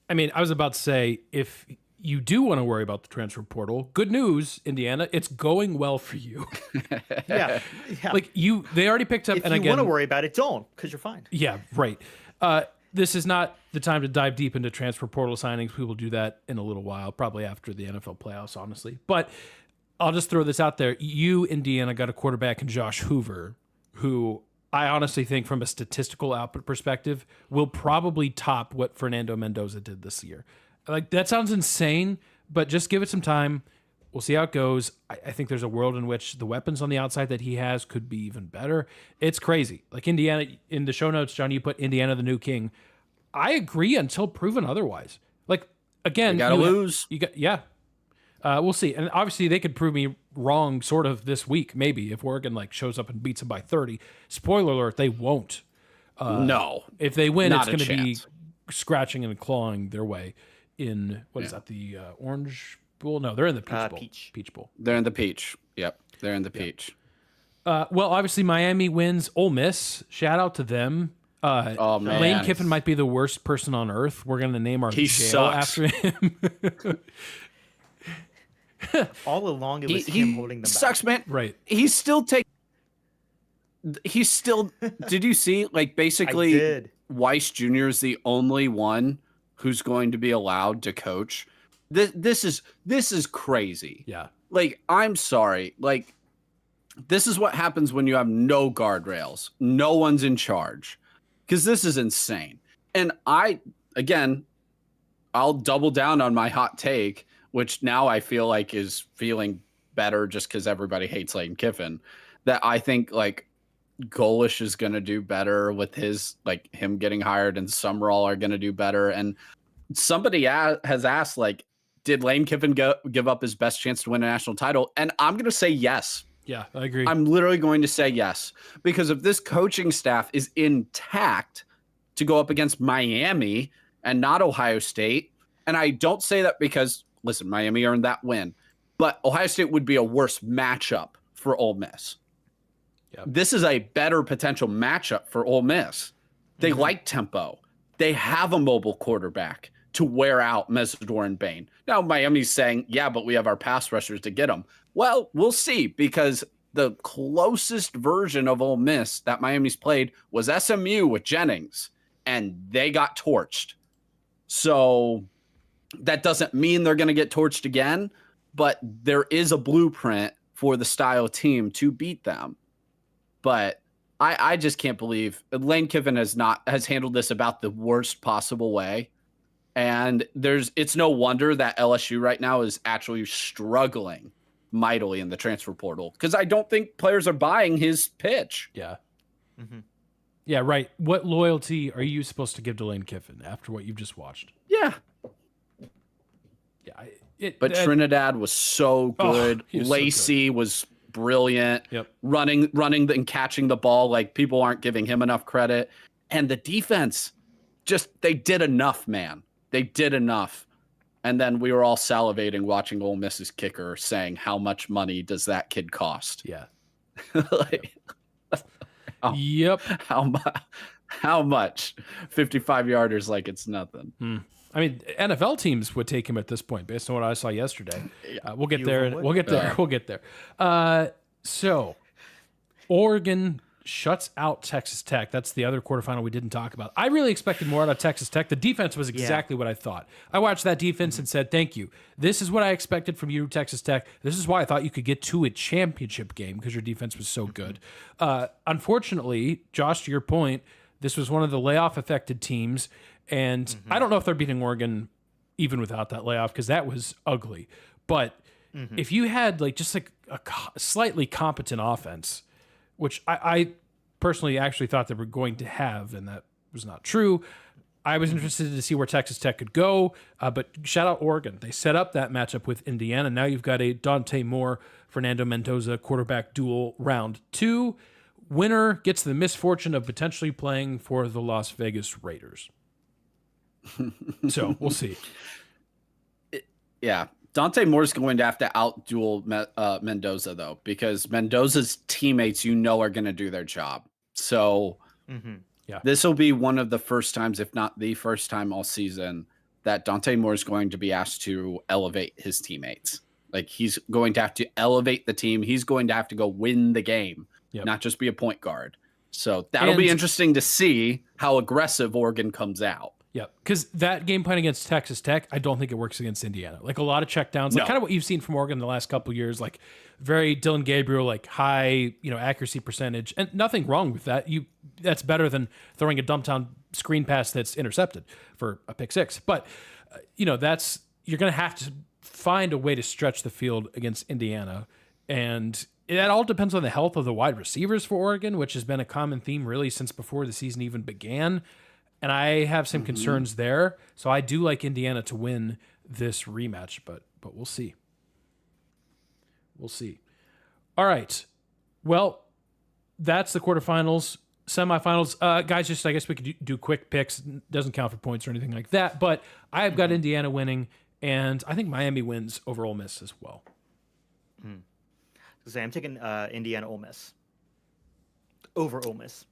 [SPEAKER 1] I mean, I was about to say, if you do want to worry about the transfer portal, good news, Indiana, it's going well for you.
[SPEAKER 2] Yeah.
[SPEAKER 1] Like they already picked up.
[SPEAKER 2] If
[SPEAKER 1] and
[SPEAKER 2] you
[SPEAKER 1] again,
[SPEAKER 2] want to worry about it, don't, because you're fine.
[SPEAKER 1] Yeah, right. This is not the time to dive deep into transfer portal signings. We will do that in a little while, probably after the NFL playoffs, honestly. But I'll just throw this out there. You, Indiana, got a quarterback in Josh Hoover, who I honestly think from a statistical output perspective will probably top what Fernando Mendoza did this year. Like, that sounds insane, but just give it some time. We'll see how it goes. I think there's a world in which the weapons on the outside that he has could be even better. It's crazy. Like, Indiana, in the show notes, John, you put Indiana the new king. I agree until proven otherwise. Like, again,
[SPEAKER 3] You gotta lose.
[SPEAKER 1] We'll see. And obviously they could prove me wrong sort of this week, maybe, if Oregon like shows up and beats them by 30. Spoiler alert, they won't.
[SPEAKER 3] No.
[SPEAKER 1] If they win,
[SPEAKER 3] Not
[SPEAKER 1] it's
[SPEAKER 3] a
[SPEAKER 1] going to be
[SPEAKER 3] chance.
[SPEAKER 1] scratching and clawing their way in, what is that, the Orange Bowl? No, they're in the Peach Bowl. Peach Bowl.
[SPEAKER 3] They're in the peach. Yep. They're in the peach.
[SPEAKER 1] Well, obviously Miami wins. Ole Miss, shout out to them.
[SPEAKER 3] Oh, man.
[SPEAKER 1] Lane Kiffin might be the worst person on earth. We're going to name our
[SPEAKER 3] He
[SPEAKER 1] jail
[SPEAKER 3] sucks.
[SPEAKER 1] after him.
[SPEAKER 2] All along, it was him holding them
[SPEAKER 3] sucks,
[SPEAKER 2] back.
[SPEAKER 3] man.
[SPEAKER 1] Right.
[SPEAKER 3] He's still did you see, like, basically
[SPEAKER 2] I did.
[SPEAKER 3] Weiss Jr. is the only one who's going to be allowed to coach. This is crazy.
[SPEAKER 1] Yeah.
[SPEAKER 3] Like, I'm sorry. Like, this is what happens when you have no guardrails. No one's in charge. Because this is insane. And I'll double down on my hot take, which now I feel like is feeling better just because everybody hates Lane Kiffin, that I think like Golish is going to do better with his, like, him getting hired, and Summerall are going to do better. And somebody has asked, like, did Lane Kiffin give up his best chance to win a national title? And I'm going to say yes.
[SPEAKER 1] Yeah, I agree.
[SPEAKER 3] I'm literally going to say yes, because if this coaching staff is intact to go up against Miami and not Ohio State, and I don't say that because, listen, Miami earned that win, but Ohio State would be a worse matchup for Ole Miss.
[SPEAKER 1] Yep.
[SPEAKER 3] This is a better potential matchup for Ole Miss. They like tempo. They have a mobile quarterback to wear out Mesidor and Bain. Now, Miami's saying, yeah, but we have our pass rushers to get them. Well, we'll see, because the closest version of Ole Miss that Miami's played was SMU with Jennings, and they got torched. So that doesn't mean they're going to get torched again, but there is a blueprint for the style team to beat them. But I just can't believe Lane Kiffin has handled this about the worst possible way. And it's no wonder that LSU right now is actually struggling mightily in the transfer portal, because I don't think players are buying his pitch.
[SPEAKER 1] Yeah.
[SPEAKER 2] Mm-hmm.
[SPEAKER 1] Yeah, right. What loyalty are you supposed to give to Lane Kiffin after what you've just watched?
[SPEAKER 3] Yeah.
[SPEAKER 1] Yeah.
[SPEAKER 3] But Trinidad was so good.
[SPEAKER 1] He was so
[SPEAKER 3] Lacey was brilliant.
[SPEAKER 1] Yep.
[SPEAKER 3] Running and catching the ball. Like, people aren't giving him enough credit. And the defense, they did enough, man. They did enough. And then we were all salivating watching Ole Miss's kicker saying, how much money does that kid cost?
[SPEAKER 1] Yeah.
[SPEAKER 3] Like,
[SPEAKER 1] Yep.
[SPEAKER 3] How much? 55-yarders like it's nothing.
[SPEAKER 1] I mean, NFL teams would take him at this point, based on what I saw yesterday. We'll get there.
[SPEAKER 2] would.
[SPEAKER 1] We'll get there. We'll get there. So, Oregon shuts out Texas Tech. That's the other quarterfinal we didn't talk about. I really expected more out of Texas Tech. The defense was exactly what I thought. I watched that defense and said, thank you. This is what I expected from you, Texas Tech. This is why I thought you could get to a championship game, because your defense was so good. Unfortunately, Josh, to your point, this was one of the layoff-affected teams, and I don't know if they're beating Oregon even without that layoff, because that was ugly. But if you had a slightly competent offense, which I personally actually thought they were going to have, and that was not true, I was interested to see where Texas Tech could go. But shout out Oregon. They set up that matchup with Indiana. Now you've got a Dante Moore, Fernando Mendoza quarterback duel round 2. Winner gets the misfortune of potentially playing for the Las Vegas Raiders. So we'll see.
[SPEAKER 3] Yeah. Dante Moore's going to have to out-duel Mendoza, though, because Mendoza's teammates, are going to do their job. So this will be one of the first times, if not the first time all season, that Dante Moore is going to be asked to elevate his teammates. Like, he's going to have to elevate the team. He's going to have to go win the game, not just be a point guard. So that'll be interesting to see how aggressive Oregon comes out.
[SPEAKER 1] Yeah, because that game plan against Texas Tech, I don't think it works against Indiana. Like, a lot of checkdowns, kind of what you've seen from Oregon in the last couple of years, like very Dylan Gabriel, like high, accuracy percentage, and nothing wrong with that. That's better than throwing a dump down screen pass that's intercepted for a pick six. But you're going to have to find a way to stretch the field against Indiana, and that all depends on the health of the wide receivers for Oregon, which has been a common theme really since before the season even began. And I have some concerns there. So I do like Indiana to win this rematch, but we'll see. We'll see. All right. Well, that's the quarterfinals, semifinals. Guys, I guess we could do quick picks. Doesn't count for points or anything like that. But I've got Indiana winning, and I think Miami wins over Ole Miss as well.
[SPEAKER 2] So I'm taking Indiana Ole Miss over Ole Miss.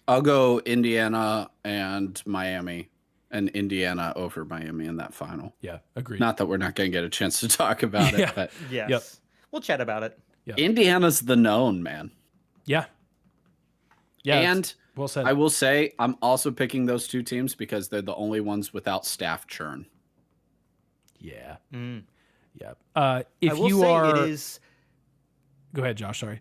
[SPEAKER 3] I'll go Indiana and Miami, and Indiana over Miami in that final.
[SPEAKER 1] Yeah, agreed.
[SPEAKER 3] Not that we're not going to get a chance to talk about it, but
[SPEAKER 2] Yes. We'll chat about it.
[SPEAKER 3] Indiana's the known, man.
[SPEAKER 1] Yeah.
[SPEAKER 3] And
[SPEAKER 1] well said.
[SPEAKER 3] I will say I'm also picking those two teams because they're the only ones without staff churn.
[SPEAKER 1] Yeah. Yeah.
[SPEAKER 2] It is.
[SPEAKER 1] Go ahead, Josh. Sorry.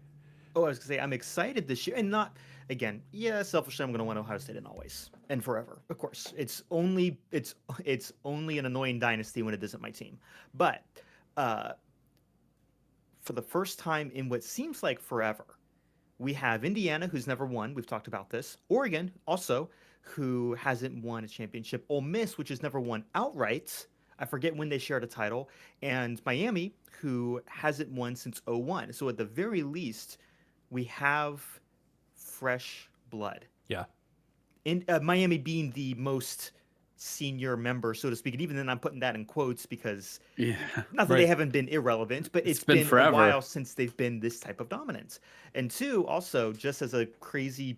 [SPEAKER 2] Oh, I was gonna say I'm excited this year, and not again. Yeah, selfishly, I'm gonna want Ohio State and always and forever. Of course, it's only an annoying dynasty when it isn't my team. But for the first time in what seems like forever, we have Indiana, who's never won. We've talked about this. Oregon, also, who hasn't won a championship. Ole Miss, which has never won outright. I forget when they shared a title. And Miami, who hasn't won since 2001. So at the very least, we have fresh blood.
[SPEAKER 1] Yeah.
[SPEAKER 2] In Miami being the most senior member, so to speak. And even then, I'm putting that in quotes because not that they haven't been irrelevant, but it's been
[SPEAKER 3] forever.
[SPEAKER 2] a while since they've been this type of dominance. And two, also, just as a crazy,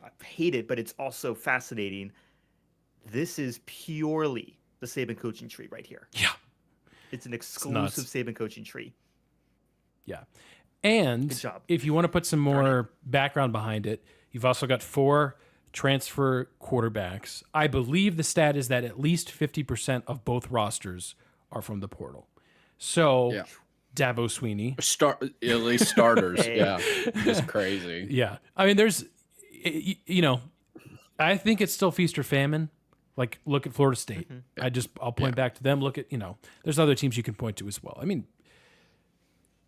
[SPEAKER 2] I hate it, but it's also fascinating. This is purely the Saban coaching tree right here.
[SPEAKER 1] Yeah.
[SPEAKER 2] It's an exclusive Saban coaching tree.
[SPEAKER 1] Yeah. And
[SPEAKER 2] Good job.
[SPEAKER 1] if you want to put some more background behind it, you've also got 4 transfer quarterbacks. I believe the stat is that at least 50% of both rosters are from the portal. So Dabo Sweeney.
[SPEAKER 3] At least starters.
[SPEAKER 2] Hey.
[SPEAKER 3] Yeah. Just crazy.
[SPEAKER 1] Yeah. I mean, there's, I think it's still feast or famine. Like, look at Florida State. I'll point back to them. Look at, there's other teams you can point to as well. I mean,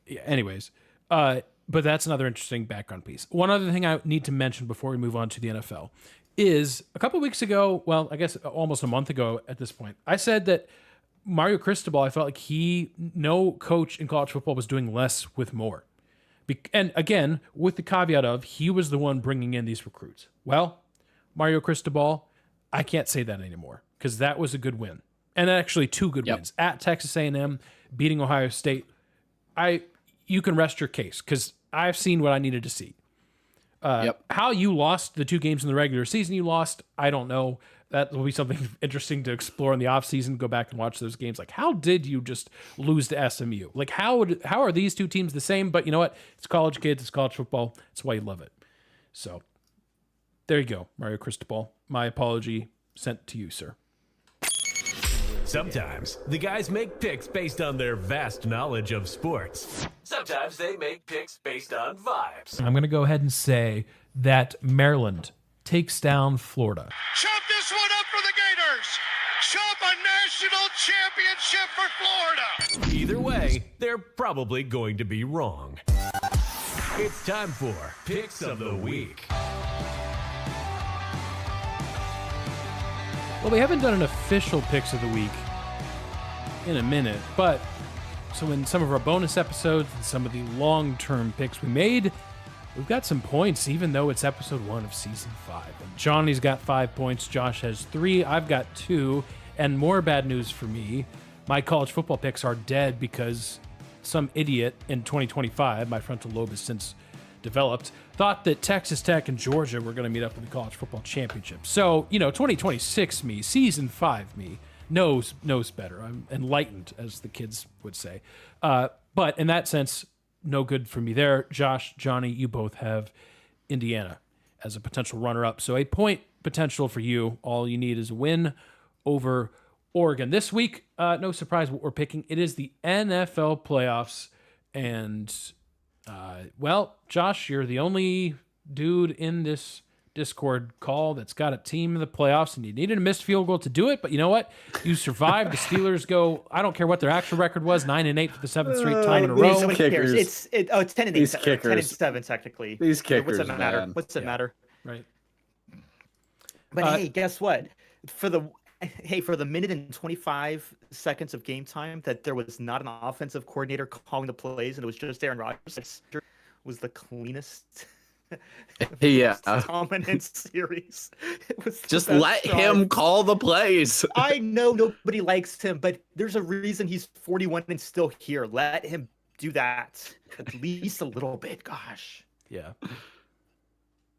[SPEAKER 1] yeah, anyways. But that's another interesting background piece. One other thing I need to mention before we move on to the NFL is a couple weeks ago, well, I guess almost a month ago at this point, I said that Mario Cristobal, I felt like no coach in college football was doing less with more. And again, with the caveat of he was the one bringing in these recruits. Well, Mario Cristobal, I can't say that anymore because that was a good win. And actually 2 good wins. At Texas A&M, beating Ohio State. You can rest your case because I've seen what I needed to see. How you lost the 2 games in the regular season you lost, I don't know. That will be something interesting to explore in the offseason. Go back and watch those games. Like, how did you just lose to SMU? Like, how are these 2 teams the same? But you know what? It's college kids. It's college football. That's why you love it. So there you go, Mario Cristobal. My apology sent to you, sir.
[SPEAKER 4] Sometimes the guys make picks based on their vast knowledge of sports. Sometimes they make picks based on vibes.
[SPEAKER 1] I'm going to go ahead and say that Maryland takes down Florida.
[SPEAKER 5] Chop this one up for the Gators. Chop a national championship for Florida.
[SPEAKER 4] Either way, they're probably going to be wrong. It's time for Picks of the Week.
[SPEAKER 1] Well, we haven't done an official Picks of the Week in a minute, but so in some of our bonus episodes and some of the long-term picks we made, we've got some points, even though it's episode 1 of season 5. And Johnny's got 5 points, Josh has 3, I've got 2, and more bad news for me. My college football picks are dead because some idiot in 2025, my frontal lobe has since developed, thought that Texas Tech and Georgia were going to meet up in the college football championship. So, 2026 me, season 5 me, knows better. I'm enlightened, as the kids would say. But in that sense, no good for me there. Josh, Johnny, you both have Indiana as a potential runner-up. So a point potential for you. All you need is a win over Oregon. This week, no surprise what we're picking. It is the NFL playoffs. And, Josh, you're the only dude in this Discord call that's got a team in the playoffs, and you needed a missed field goal to do it. But you know what? You survived. The Steelers go, I don't care what their actual record was, 9-8 for the 7th straight time in a row.
[SPEAKER 2] Nobody cares. It's 10-8.
[SPEAKER 3] These kickers.
[SPEAKER 2] 10-7 technically.
[SPEAKER 3] These kickers,
[SPEAKER 2] What's that matter?
[SPEAKER 3] man.
[SPEAKER 2] What's that matter?
[SPEAKER 1] Right.
[SPEAKER 2] But hey, guess what? For the minute and 25 seconds of game time that there was not an offensive coordinator calling the plays and it was just Aaron Rodgers, was the cleanest dominant series. It was
[SPEAKER 3] just let him call the plays.
[SPEAKER 2] I know nobody likes him, but there's a reason he's 41 and still here. Let him do that at least a little bit. Gosh.
[SPEAKER 1] Yeah.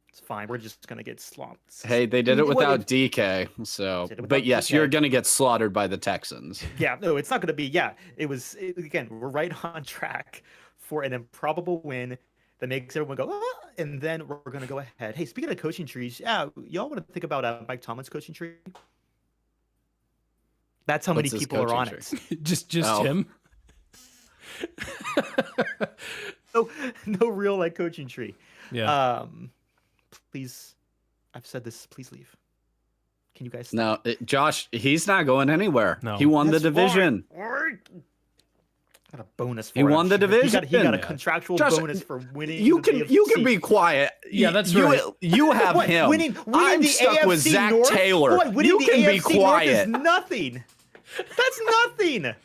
[SPEAKER 2] It's fine. We're just going to get slumped.
[SPEAKER 3] Hey, they did it without DK. So, but yes, you're going to get slaughtered by the Texans.
[SPEAKER 2] Yeah, no, it's not going to be. Yeah, again, we're right on track for an improbable win that makes everyone go, ah, and then we're going to go ahead. Hey, speaking of coaching trees, y'all want to think about Mike Tomlin's coaching tree? That's how many people are on it.
[SPEAKER 1] just him.
[SPEAKER 2] No real coaching tree.
[SPEAKER 1] Yeah.
[SPEAKER 2] Please, I've said this. Please leave. Can you guys?
[SPEAKER 3] No, Josh, he's not going anywhere.
[SPEAKER 1] No.
[SPEAKER 3] He won the division.
[SPEAKER 2] Got a bonus for
[SPEAKER 3] He won the division.
[SPEAKER 2] He got a contractual
[SPEAKER 3] Josh,
[SPEAKER 2] bonus for winning.
[SPEAKER 3] You can be quiet.
[SPEAKER 1] Yeah, that's right.
[SPEAKER 3] You have
[SPEAKER 2] What,
[SPEAKER 3] him.
[SPEAKER 2] winning
[SPEAKER 3] I'm
[SPEAKER 2] the
[SPEAKER 3] stuck
[SPEAKER 2] AFC
[SPEAKER 3] with Zach
[SPEAKER 2] North?
[SPEAKER 3] Taylor.
[SPEAKER 2] What, winning
[SPEAKER 3] You
[SPEAKER 2] the
[SPEAKER 3] can
[SPEAKER 2] AFC
[SPEAKER 3] be quiet.
[SPEAKER 2] North is nothing. That's nothing.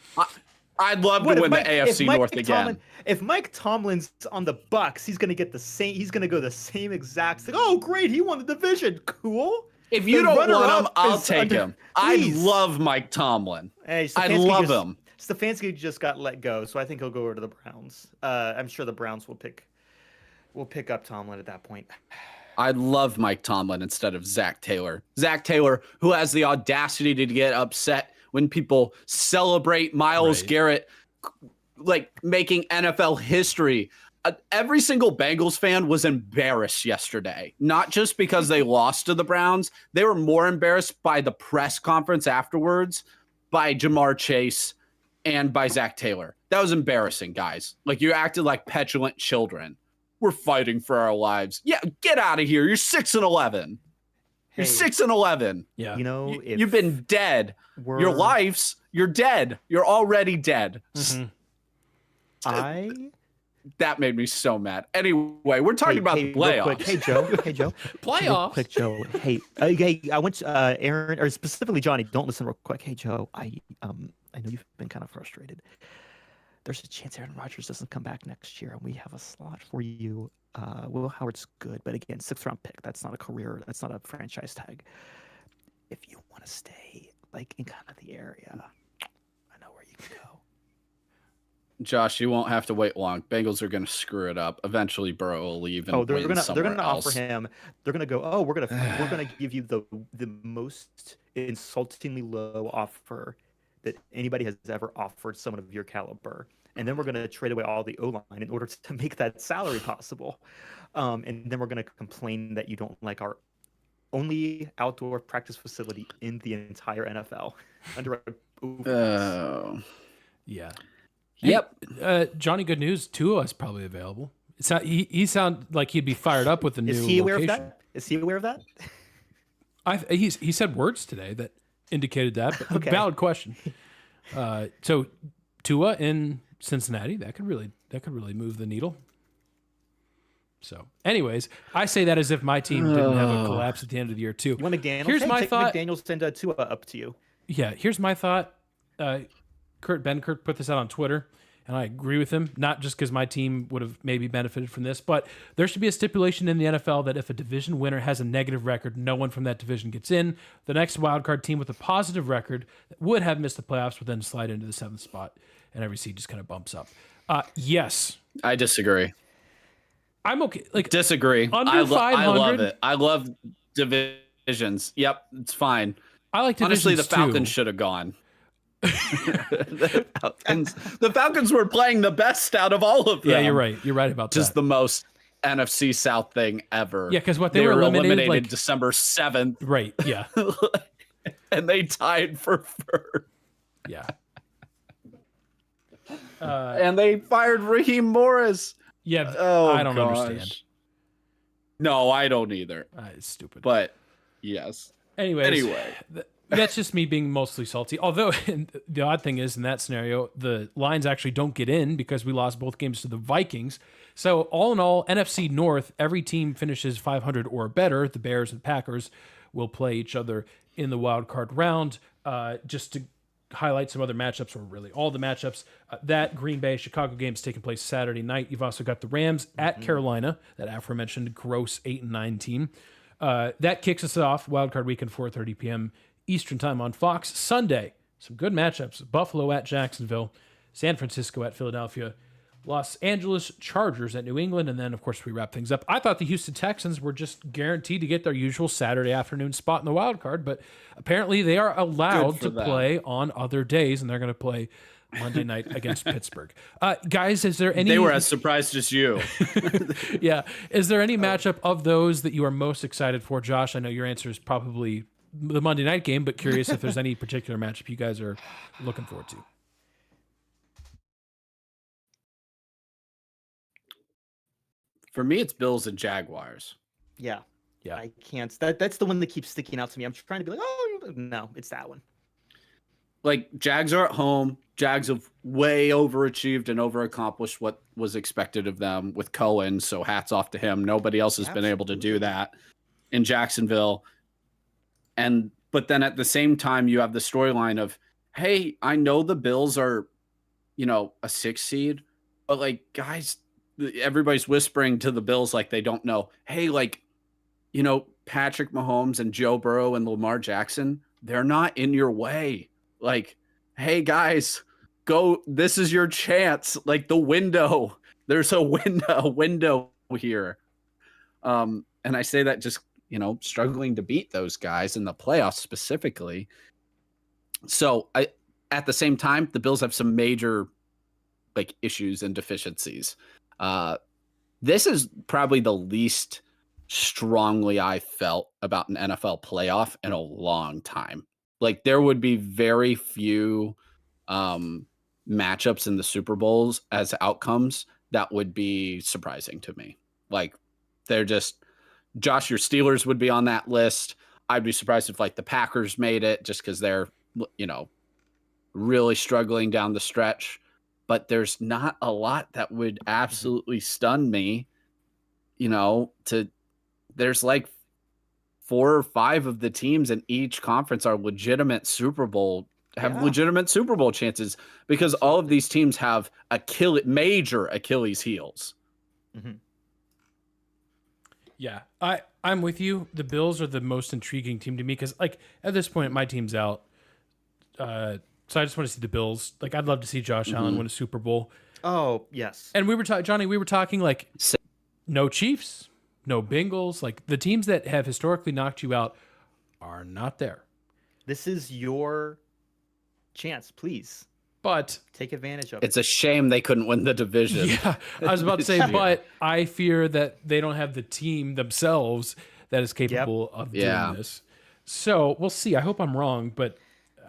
[SPEAKER 3] I'd love to win the AFC North again.
[SPEAKER 2] If Mike Tomlin's on the Bucks, he's gonna get the same. He's gonna go the same exact thing. Oh, great! He won the division. Cool.
[SPEAKER 3] If you
[SPEAKER 2] The
[SPEAKER 3] don't want him,
[SPEAKER 2] runner-up
[SPEAKER 3] I'll
[SPEAKER 2] is
[SPEAKER 3] take him. I
[SPEAKER 2] Please.
[SPEAKER 3] love Mike Tomlin.
[SPEAKER 2] Hey,
[SPEAKER 3] I love him.
[SPEAKER 2] Stefanski just got let go, so I think he'll go over to the Browns. I'm sure the Browns will pick up Tomlin at that point.
[SPEAKER 3] I love Mike Tomlin instead of Zach Taylor. Zach Taylor, who has the audacity to get upset when people celebrate Myles Garrett, making NFL history. Every single Bengals fan was embarrassed yesterday, not just because they lost to the Browns. They were more embarrassed by the press conference afterwards by Jamar Chase and by Zach Taylor. That was embarrassing, guys. Like, you acted like petulant children. We're fighting for our lives. Yeah, get out of here. You're 6-11. You're 6-11.
[SPEAKER 1] Yeah.
[SPEAKER 2] You know, if
[SPEAKER 3] You've been dead. Your lives, you're dead. You're already dead. That made me so mad. Anyway, we're talking about the playoffs.
[SPEAKER 2] Real quick. Hey, Joe.
[SPEAKER 1] Playoffs.
[SPEAKER 2] Real quick, Joe. Hey, I went to Aaron, or specifically Johnny. Don't listen real quick. Hey, Joe. I know you've been kind of frustrated. There's a chance Aaron Rodgers doesn't come back next year, and we have a slot for you. Will Howard's good, but again, 6th-round pick. That's not a career. That's not a franchise tag. If you want to stay like in kind of the area, I know where you can go.
[SPEAKER 3] Josh, you won't have to wait long. Bengals are going to screw it up. Eventually, Burrow will leave and
[SPEAKER 2] they're
[SPEAKER 3] win somewhere
[SPEAKER 2] gonna
[SPEAKER 3] else.
[SPEAKER 2] offer him. They're gonna go. Oh, we're gonna give you the most insultingly low offer that anybody has ever offered someone of your caliber, and then we're gonna trade away all the O-line in order to make that salary possible, and then we're gonna complain that you don't like our only outdoor practice facility in the entire NFL under a
[SPEAKER 3] Oh,
[SPEAKER 1] Yeah.
[SPEAKER 3] yep.
[SPEAKER 1] Johnny, good news. Tua is probably available. It's not, he sounded like he'd be fired up with the new
[SPEAKER 2] Is he aware
[SPEAKER 1] location.
[SPEAKER 2] of that? Is he aware of that?
[SPEAKER 1] He said words today that indicated that. But
[SPEAKER 2] Okay.
[SPEAKER 1] Valid question. So Tua in Cincinnati, that could really move the needle. So, anyways, I say that as if my team didn't have a collapse at the end of the year too.
[SPEAKER 2] Well, McDaniels.
[SPEAKER 1] Here's my thought.
[SPEAKER 2] McDaniels send Tua up to you.
[SPEAKER 1] Yeah, here's my thought. Kurt Benkert put this out on Twitter, and I agree with him, not just because my team would have maybe benefited from this, but there should be a stipulation in the NFL that if a division winner has a negative record, no one from that division gets in. The next wildcard team with a positive record that would have missed the playoffs would then slide into the 7th spot, and every seed just kind of bumps up. Yes.
[SPEAKER 3] I disagree.
[SPEAKER 1] I'm okay. Like,
[SPEAKER 3] Disagree.
[SPEAKER 1] Under
[SPEAKER 3] I love
[SPEAKER 1] 500?
[SPEAKER 3] it. I love divisions. Yep, it's fine.
[SPEAKER 1] I like
[SPEAKER 3] Honestly, the
[SPEAKER 1] divisions, too.
[SPEAKER 3] Falcons should have gone. the Falcons were playing the best out of all of them.
[SPEAKER 1] Yeah, you're right. You're right about
[SPEAKER 3] Just
[SPEAKER 1] that.
[SPEAKER 3] the most NFC South thing ever.
[SPEAKER 1] Yeah, because what they were eliminated like
[SPEAKER 3] December 7th.
[SPEAKER 1] Right. Yeah.
[SPEAKER 3] And they tied for first.
[SPEAKER 1] Yeah.
[SPEAKER 3] And they fired Raheem Morris.
[SPEAKER 1] Yeah.
[SPEAKER 3] Oh,
[SPEAKER 1] I don't
[SPEAKER 3] gosh.
[SPEAKER 1] understand.
[SPEAKER 3] No, I don't either.
[SPEAKER 1] It's stupid.
[SPEAKER 3] But yes.
[SPEAKER 1] Anyway, that's just me being mostly salty. Although the odd thing is, in that scenario, the Lions actually don't get in because we lost both games to the Vikings. So all in all, NFC North, every team finishes 500 or better. The Bears and Packers will play each other in the wild card round. Just to highlight some other matchups, or really all the matchups, that Green Bay Chicago game is taking place Saturday night. You've also got the Rams at Carolina, that aforementioned gross 8-9 team. That kicks us off wildcard weekend, 4:30 p.m. Eastern time on Fox. Sunday, some good matchups: Buffalo at Jacksonville, San Francisco at Philadelphia, Los Angeles Chargers at New England, and then, of course, we wrap things up. I thought the Houston Texans were just guaranteed to get their usual Saturday afternoon spot in the wild card, but apparently they are allowed to play on other days, and they're going to play Monday night against Pittsburgh. Guys, is there any...
[SPEAKER 3] They were as surprised as you.
[SPEAKER 1] Yeah. Is there any matchup of those that you are most excited for, Josh? I know your answer is probably the Monday night game, but curious if there's any particular matchup you guys are looking forward to.
[SPEAKER 3] For me, it's Bills and Jaguars.
[SPEAKER 2] Yeah.
[SPEAKER 1] Yeah.
[SPEAKER 2] I can't. That's the one that keeps sticking out to me. I'm trying to be like, oh, no, it's that one.
[SPEAKER 3] Like, Jags are at home. Jags have way overachieved and overaccomplished what was expected of them with Cohen. So hats off to him. Nobody else has been able to do that in Jacksonville. But then at the same time, you have the storyline of, hey, I know the Bills are, a 6 seed, but like, guys, everybody's whispering to the Bills like they don't know. Hey, like, Patrick Mahomes and Joe Burrow and Lamar Jackson, they're not in your way. Like, hey, guys, go. This is your chance. Like, the window. There's a window here. And I say that just, struggling to beat those guys in the playoffs specifically. So at the same time, the Bills have some major like issues and deficiencies. This is probably the least strongly I felt about an NFL playoff in a long time. Like, there would be very few matchups in the Super Bowls as outcomes, that would be surprising to me. Like, they're just, Josh, your Steelers would be on that list. I'd be surprised if like the Packers made it just because they're, really struggling down the stretch. But there's not a lot that would absolutely stun me, there's like 4 or 5 of the teams in each conference are legitimate Super Bowl chances, because all of these teams have major Achilles heels.
[SPEAKER 2] Mm-hmm.
[SPEAKER 1] Yeah, I'm with you. The Bills are the most intriguing team to me because, like, at this point, my team's out. So I just want to see the Bills. Like, I'd love to see Josh Allen win a Super Bowl.
[SPEAKER 2] Oh, yes.
[SPEAKER 1] And we were Johnny. We were talking like no Chiefs, no Bengals. Like, the teams that have historically knocked you out are not there.
[SPEAKER 2] This is your chance, please.
[SPEAKER 1] But
[SPEAKER 2] take advantage of it.
[SPEAKER 3] It's a shame they couldn't win the division.
[SPEAKER 1] Yeah, I was about to say, but I fear that they don't have the team themselves that is capable of doing this. So we'll see. I hope I'm wrong, but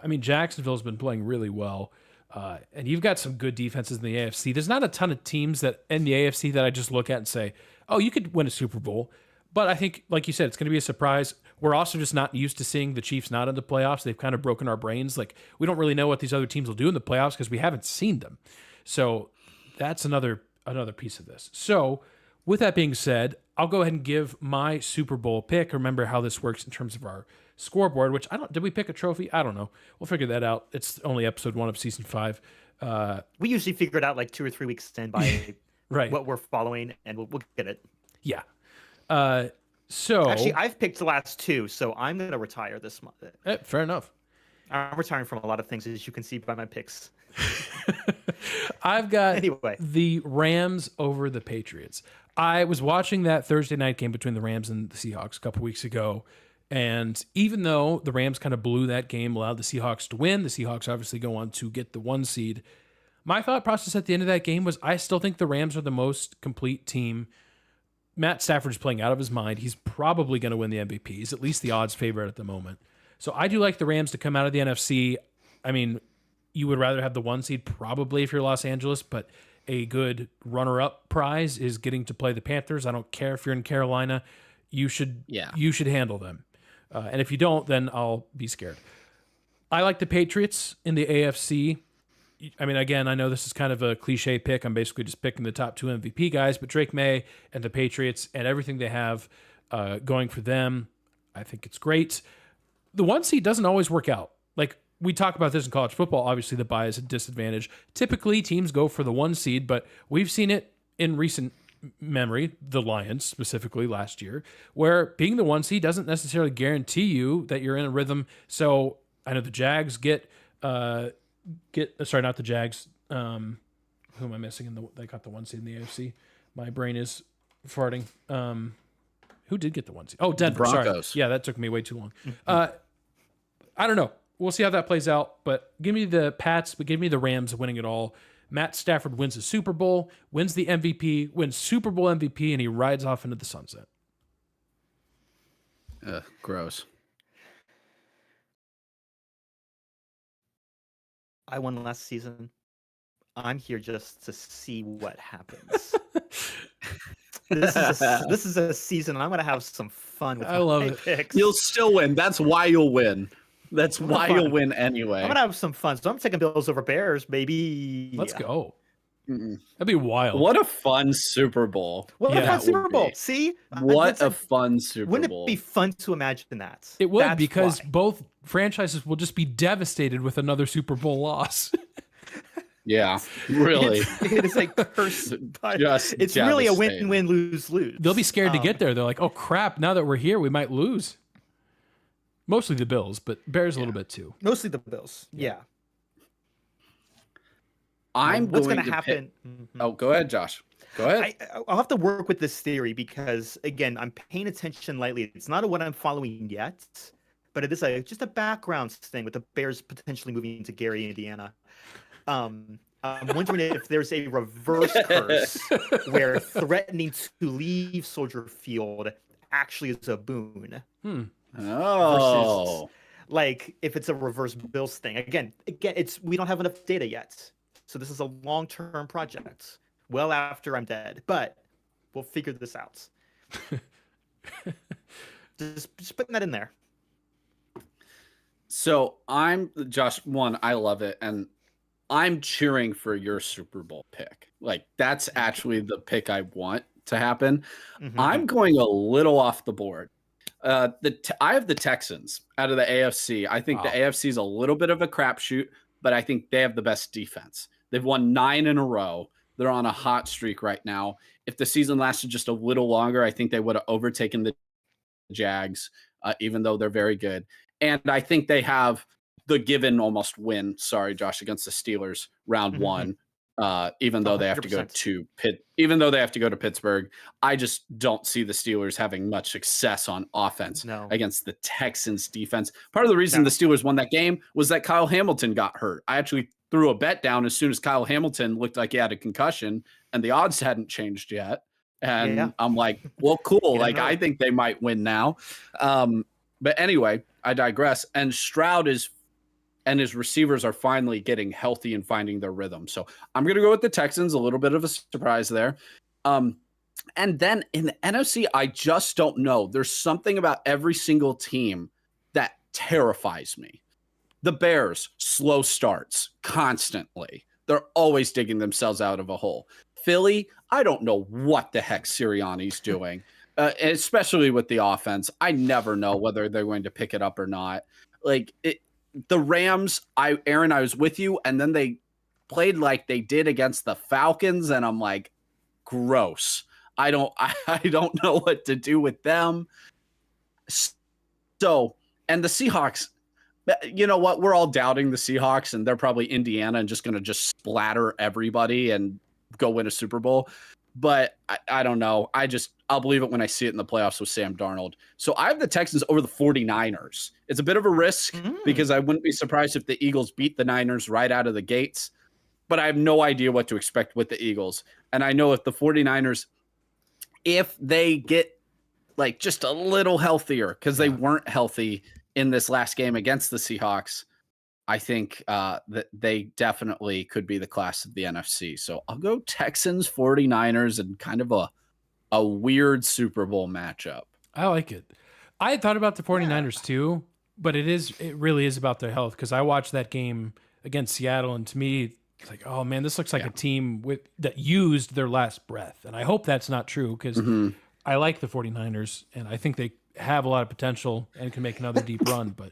[SPEAKER 1] I mean, Jacksonville's been playing really well. And you've got some good defenses in the AFC. There's not a ton of teams that in the AFC that I just look at and say, oh, you could win a Super Bowl. But I think, like you said, it's going to be a surprise. We're also just not used to seeing the Chiefs not in the playoffs. They've kind of broken our brains. Like, we don't really know what these other teams will do in the playoffs because we haven't seen them. So that's another piece of this. So with that being said, I'll go ahead and give my Super Bowl pick. Remember how this works in terms of our scoreboard, which did we pick a trophy? I don't know. We'll figure that out. It's only episode 1 of season 5.
[SPEAKER 2] We usually figure it out like 2 or 3 weeks in by
[SPEAKER 1] right.
[SPEAKER 2] what we're following, and we'll get it.
[SPEAKER 1] Yeah. So
[SPEAKER 2] actually, I've picked the last 2, so I'm going to retire this month.
[SPEAKER 1] Fair enough.
[SPEAKER 2] I'm retiring from a lot of things, as you can see by my picks.
[SPEAKER 1] I've got the Rams over the Patriots. I was watching that Thursday night game between the Rams and the Seahawks a couple weeks ago, and even though the Rams kind of blew that game, allowed the Seahawks to win, the Seahawks obviously go on to get the 1 seed. My thought process at the end of that game was I still think the Rams are the most complete team. Matt Stafford's playing out of his mind. He's probably going to win the MVP. He's at least the odds favorite at the moment. So I do like the Rams to come out of the NFC. I mean, you would rather have the 1 seed probably if you're Los Angeles, but a good runner-up prize is getting to play the Panthers. I don't care if you're in Carolina. You should handle them. And if you don't, then I'll be scared. I like the Patriots in the AFC. I mean, again, I know this is kind of a cliche pick. I'm basically just picking the top 2 MVP guys, but Drake May and the Patriots and everything they have going for them, I think it's great. The 1 seed doesn't always work out. Like, we talk about this in college football. Obviously, the bye is a disadvantage. Typically, teams go for the 1 seed, but we've seen it in recent memory, the Lions specifically last year, where being the 1 seed doesn't necessarily guarantee you that you're in a rhythm. So I know the Jags sorry, not the Jags. Who am I missing? They got the 1 seed in the AFC. My brain is farting. Who did get the 1 seed? Oh, Denver.
[SPEAKER 3] Broncos.
[SPEAKER 1] Sorry. Yeah, that took me way too long. I don't know. We'll see how that plays out. But give me the Pats, but give me the Rams winning it all. Matt Stafford wins the Super Bowl, wins the MVP, wins Super Bowl MVP, and he rides off into the sunset.
[SPEAKER 3] Gross.
[SPEAKER 2] I won last season. I'm here just to see what happens. This is a season I'm going to have some fun with my picks.
[SPEAKER 3] You'll still win. That's why you'll win. That's why you'll win anyway.
[SPEAKER 2] I'm going to have some fun. So I'm taking Bills over Bears, baby.
[SPEAKER 1] Let's go. That'd be wild.
[SPEAKER 3] What a fun Super Bowl.
[SPEAKER 2] What a fun Super Bowl. See?
[SPEAKER 3] What a fun Super Bowl.
[SPEAKER 2] Wouldn't it be fun to imagine that?
[SPEAKER 1] It would, because both franchises will just be devastated with another Super Bowl loss.
[SPEAKER 3] Yeah, really.
[SPEAKER 2] It is a curse. It's really a win-win, lose-lose.
[SPEAKER 1] They'll be scared to get there. They're like, oh, crap, now that we're here, we might lose. Mostly the Bills, but Bears a little bit too.
[SPEAKER 2] Mostly the Bills, yeah.
[SPEAKER 3] What's
[SPEAKER 2] going to happen?
[SPEAKER 3] Oh, go ahead, Josh. Go ahead.
[SPEAKER 2] I'll have to work with this theory because, again, I'm paying attention lightly. It's not what I'm following yet, but it is just a background thing with the Bears potentially moving to Gary, Indiana. I'm wondering if there's a reverse curse where threatening to leave Soldier Field actually is a boon.
[SPEAKER 3] Oh.
[SPEAKER 2] Versus, like, if it's a reverse Bills thing. Again, we don't have enough data yet. So this is a long-term project, well after I'm dead. But we'll figure this out. just putting that in there.
[SPEAKER 3] So I'm Josh. One, I love it, and I'm cheering for your Super Bowl pick. Like that's actually the pick I want to happen. I'm going a little off the board. I have the Texans out of the AFC. I think the AFC is a little bit of a crapshoot, but I think they have the best defense. They've won 9 in a row. They're on a hot streak right now. If the season lasted just a little longer, I think they would have overtaken the Jags, even though they're very good. And I think they have the given almost win. Sorry, Josh, against the Steelers round one. Even though they have to go
[SPEAKER 2] 100%.
[SPEAKER 3] even though they have to go to Pittsburgh, I just don't see the Steelers having much success on offense against the Texans defense. Part of the reason the Steelers won that game was that Kyle Hamilton got hurt. I actually threw a bet down as soon as Kyle Hamilton looked like he had a concussion, and the odds hadn't changed yet. And I'm like, well, cool. Like, I think they might win now. But anyway, I digress. And Stroud and his receivers are finally getting healthy and finding their rhythm. So I'm going to go with the Texans, a little bit of a surprise there. And then in the NFC, I just don't know. There's something about every single team that terrifies me. The Bears, slow starts constantly. They're always digging themselves out of a hole. Philly, I don't know what the heck Sirianni's doing, especially with the offense. I never know whether they're going to pick it up or not. The Rams, Aaron, I was with you, and then they played like they did against the Falcons, and I'm like, gross. I don't know what to do with them. So, and the Seahawks, you know what? We're all doubting the Seahawks, and they're probably Indiana and just going to just splatter everybody and go win a Super Bowl. But I don't know. I'll believe it when I see it in the playoffs with Sam Darnold. So I have the Texans over the 49ers. It's a bit of a risk because I wouldn't be surprised if the Eagles beat the Niners right out of the gates. But I have no idea what to expect with the Eagles. And I know if the 49ers, if they get like just a little healthier, because they weren't healthy in this last game against the Seahawks, I think that they definitely could be the class of the NFC. So I'll go Texans, 49ers, and kind of a weird Super Bowl matchup.
[SPEAKER 1] I like it. I had thought about the 49ers too, but it really is about their health, because I watched that game against Seattle, and to me, it's like, oh man, this looks like a team that used their last breath. And I hope that's not true, because I like the 49ers, and I think they have a lot of potential and can make another deep run, but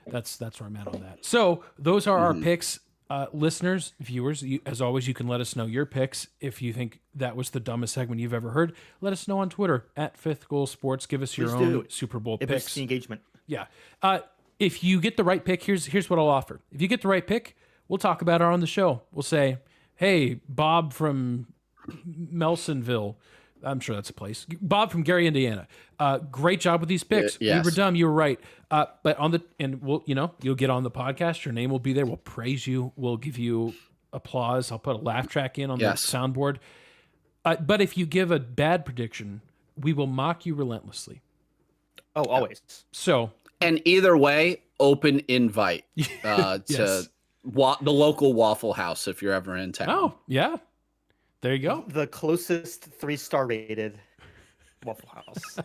[SPEAKER 1] that's where I'm at on that. So those are our picks. Listeners, viewers, as always, you can let us know your picks. If you think that was the dumbest segment you've ever heard, let us know on Twitter at Fifth Goal Sports. Give us your own Super Bowl
[SPEAKER 2] It
[SPEAKER 1] picks.
[SPEAKER 2] boosts the engagement.
[SPEAKER 1] Yeah. If you get the right pick, here's what I'll offer. If you get the right pick, we'll talk about it on the show. We'll say, hey, Bob from Nelsonville, I'm sure that's a place. Bob from Gary, Indiana. Great job with these picks.
[SPEAKER 3] Yes.
[SPEAKER 1] You were dumb. You were right. But you'll get on the podcast. Your name will be there. We'll praise you. We'll give you applause. I'll put a laugh track in on the soundboard. But if you give a bad prediction, we will mock you relentlessly.
[SPEAKER 2] Oh, always.
[SPEAKER 1] So,
[SPEAKER 3] and either way, open invite to
[SPEAKER 1] Yes.
[SPEAKER 3] the local Waffle House if you're ever in town.
[SPEAKER 1] oh yeah, there you go.
[SPEAKER 2] The closest 3-star rated Waffle House.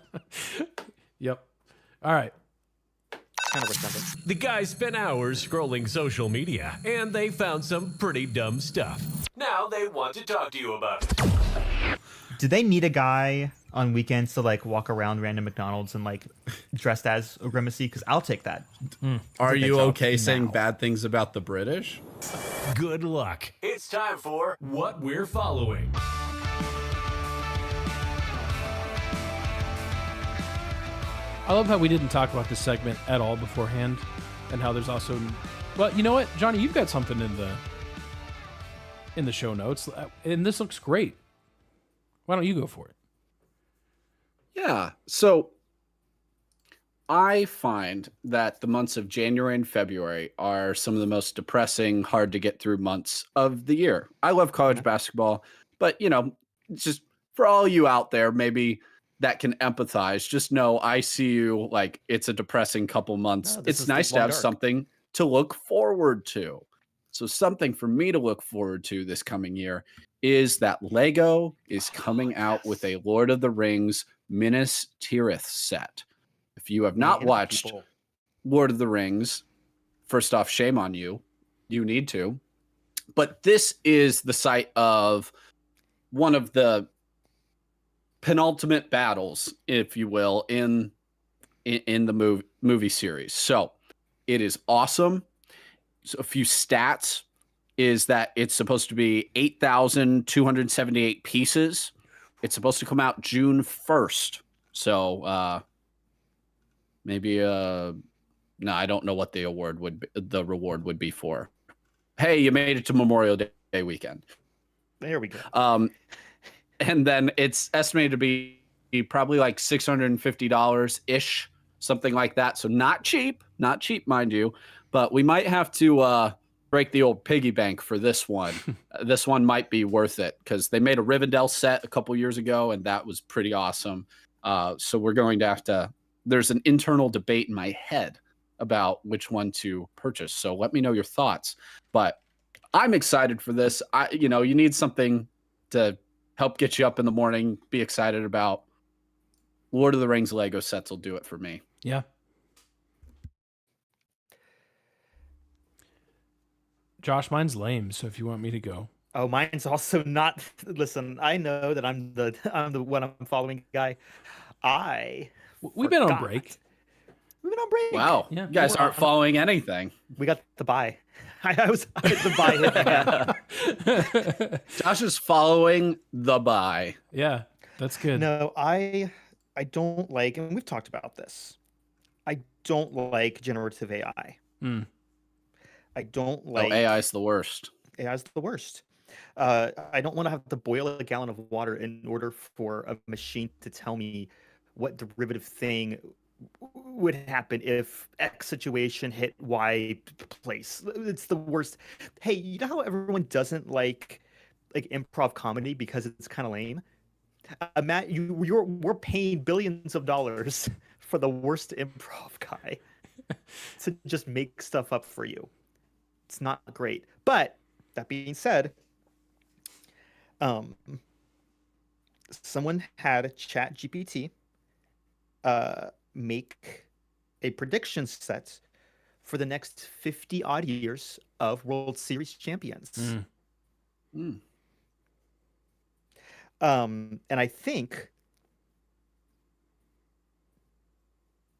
[SPEAKER 1] Yep. All right.
[SPEAKER 2] Kind of redundant.
[SPEAKER 4] The guys spent hours scrolling social media, and they found some pretty dumb stuff. Now they want to talk to you about it.
[SPEAKER 6] Do they need a guy on weekends to like walk around random McDonald's and like dressed as a Grimacy? Because I'll take that.
[SPEAKER 3] Are you
[SPEAKER 6] job
[SPEAKER 3] okay saying
[SPEAKER 6] now.
[SPEAKER 3] bad things about the British?
[SPEAKER 4] Good luck. It's time for What We're Following.
[SPEAKER 1] I love how we didn't talk about this segment at all beforehand, and how there's also, well, you know what, Johnny, you've got something in the show notes, and this looks great. Why don't you go for it?
[SPEAKER 3] Yeah. So I find that the months of January and February are some of the most depressing, hard to get through months of the year. I love college basketball, but just for all you out there, maybe that can empathize, just know I see you like it's a depressing couple months.
[SPEAKER 2] No, this
[SPEAKER 3] It's
[SPEAKER 2] is
[SPEAKER 3] nice to
[SPEAKER 2] long
[SPEAKER 3] have
[SPEAKER 2] dark.
[SPEAKER 3] something to look forward to. So something for me to look forward to this coming year is that Lego is coming out with a Lord of the Rings Minas Tirith set. If you have not
[SPEAKER 2] Man,
[SPEAKER 3] watched
[SPEAKER 2] people.
[SPEAKER 3] Lord of the Rings, first off, shame on you. You need to. But this is the site of one of the penultimate battles, if you will, in the movie series. So it is awesome. So a few stats is that it's supposed to be 8,278 pieces. It's supposed to come out June 1st. So maybe no, I don't know what the reward would be for. Hey, you made it to Memorial Day weekend.
[SPEAKER 2] There we go.
[SPEAKER 3] And then it's estimated to be probably like $650 ish, something like that. So not cheap, mind you, but we might have to break the old piggy bank for this one. This one might be worth it because they made a Rivendell set a couple years ago, and that was pretty awesome. So we're going to have to. There's an internal debate in my head about which one to purchase. So let me know your thoughts. But I'm excited for this. You need something to help get you up in the morning, be excited about. Lord of the Rings Lego sets will do it for me.
[SPEAKER 1] Yeah. Josh, mine's lame, so if you want me to go.
[SPEAKER 2] Oh, mine's also not. Listen, I know that I'm the one I'm following guy.
[SPEAKER 1] We've been on
[SPEAKER 2] forgot.
[SPEAKER 1] break.
[SPEAKER 2] We've been on break.
[SPEAKER 3] Wow.
[SPEAKER 1] Yeah.
[SPEAKER 3] You guys aren't following anything.
[SPEAKER 2] We got the buy. I was the buy hit again.
[SPEAKER 3] Josh is following the buy.
[SPEAKER 1] Yeah, that's good.
[SPEAKER 2] No, I don't like, and we've talked about this. I don't like generative AI.
[SPEAKER 1] Mm.
[SPEAKER 2] I don't like
[SPEAKER 3] AI is the worst.
[SPEAKER 2] AI is the worst. I don't want to have to boil a gallon of water in order for a machine to tell me what derivative thing would happen if X situation hit Y place. It's the worst. Hey, you know how everyone doesn't like improv comedy because it's kind of lame? Matt, we're paying billions of dollars for the worst improv guy to just make stuff up for you. It's not great. But that being said, someone had ChatGPT make a prediction set for the next 50 odd years of World Series champions. And I think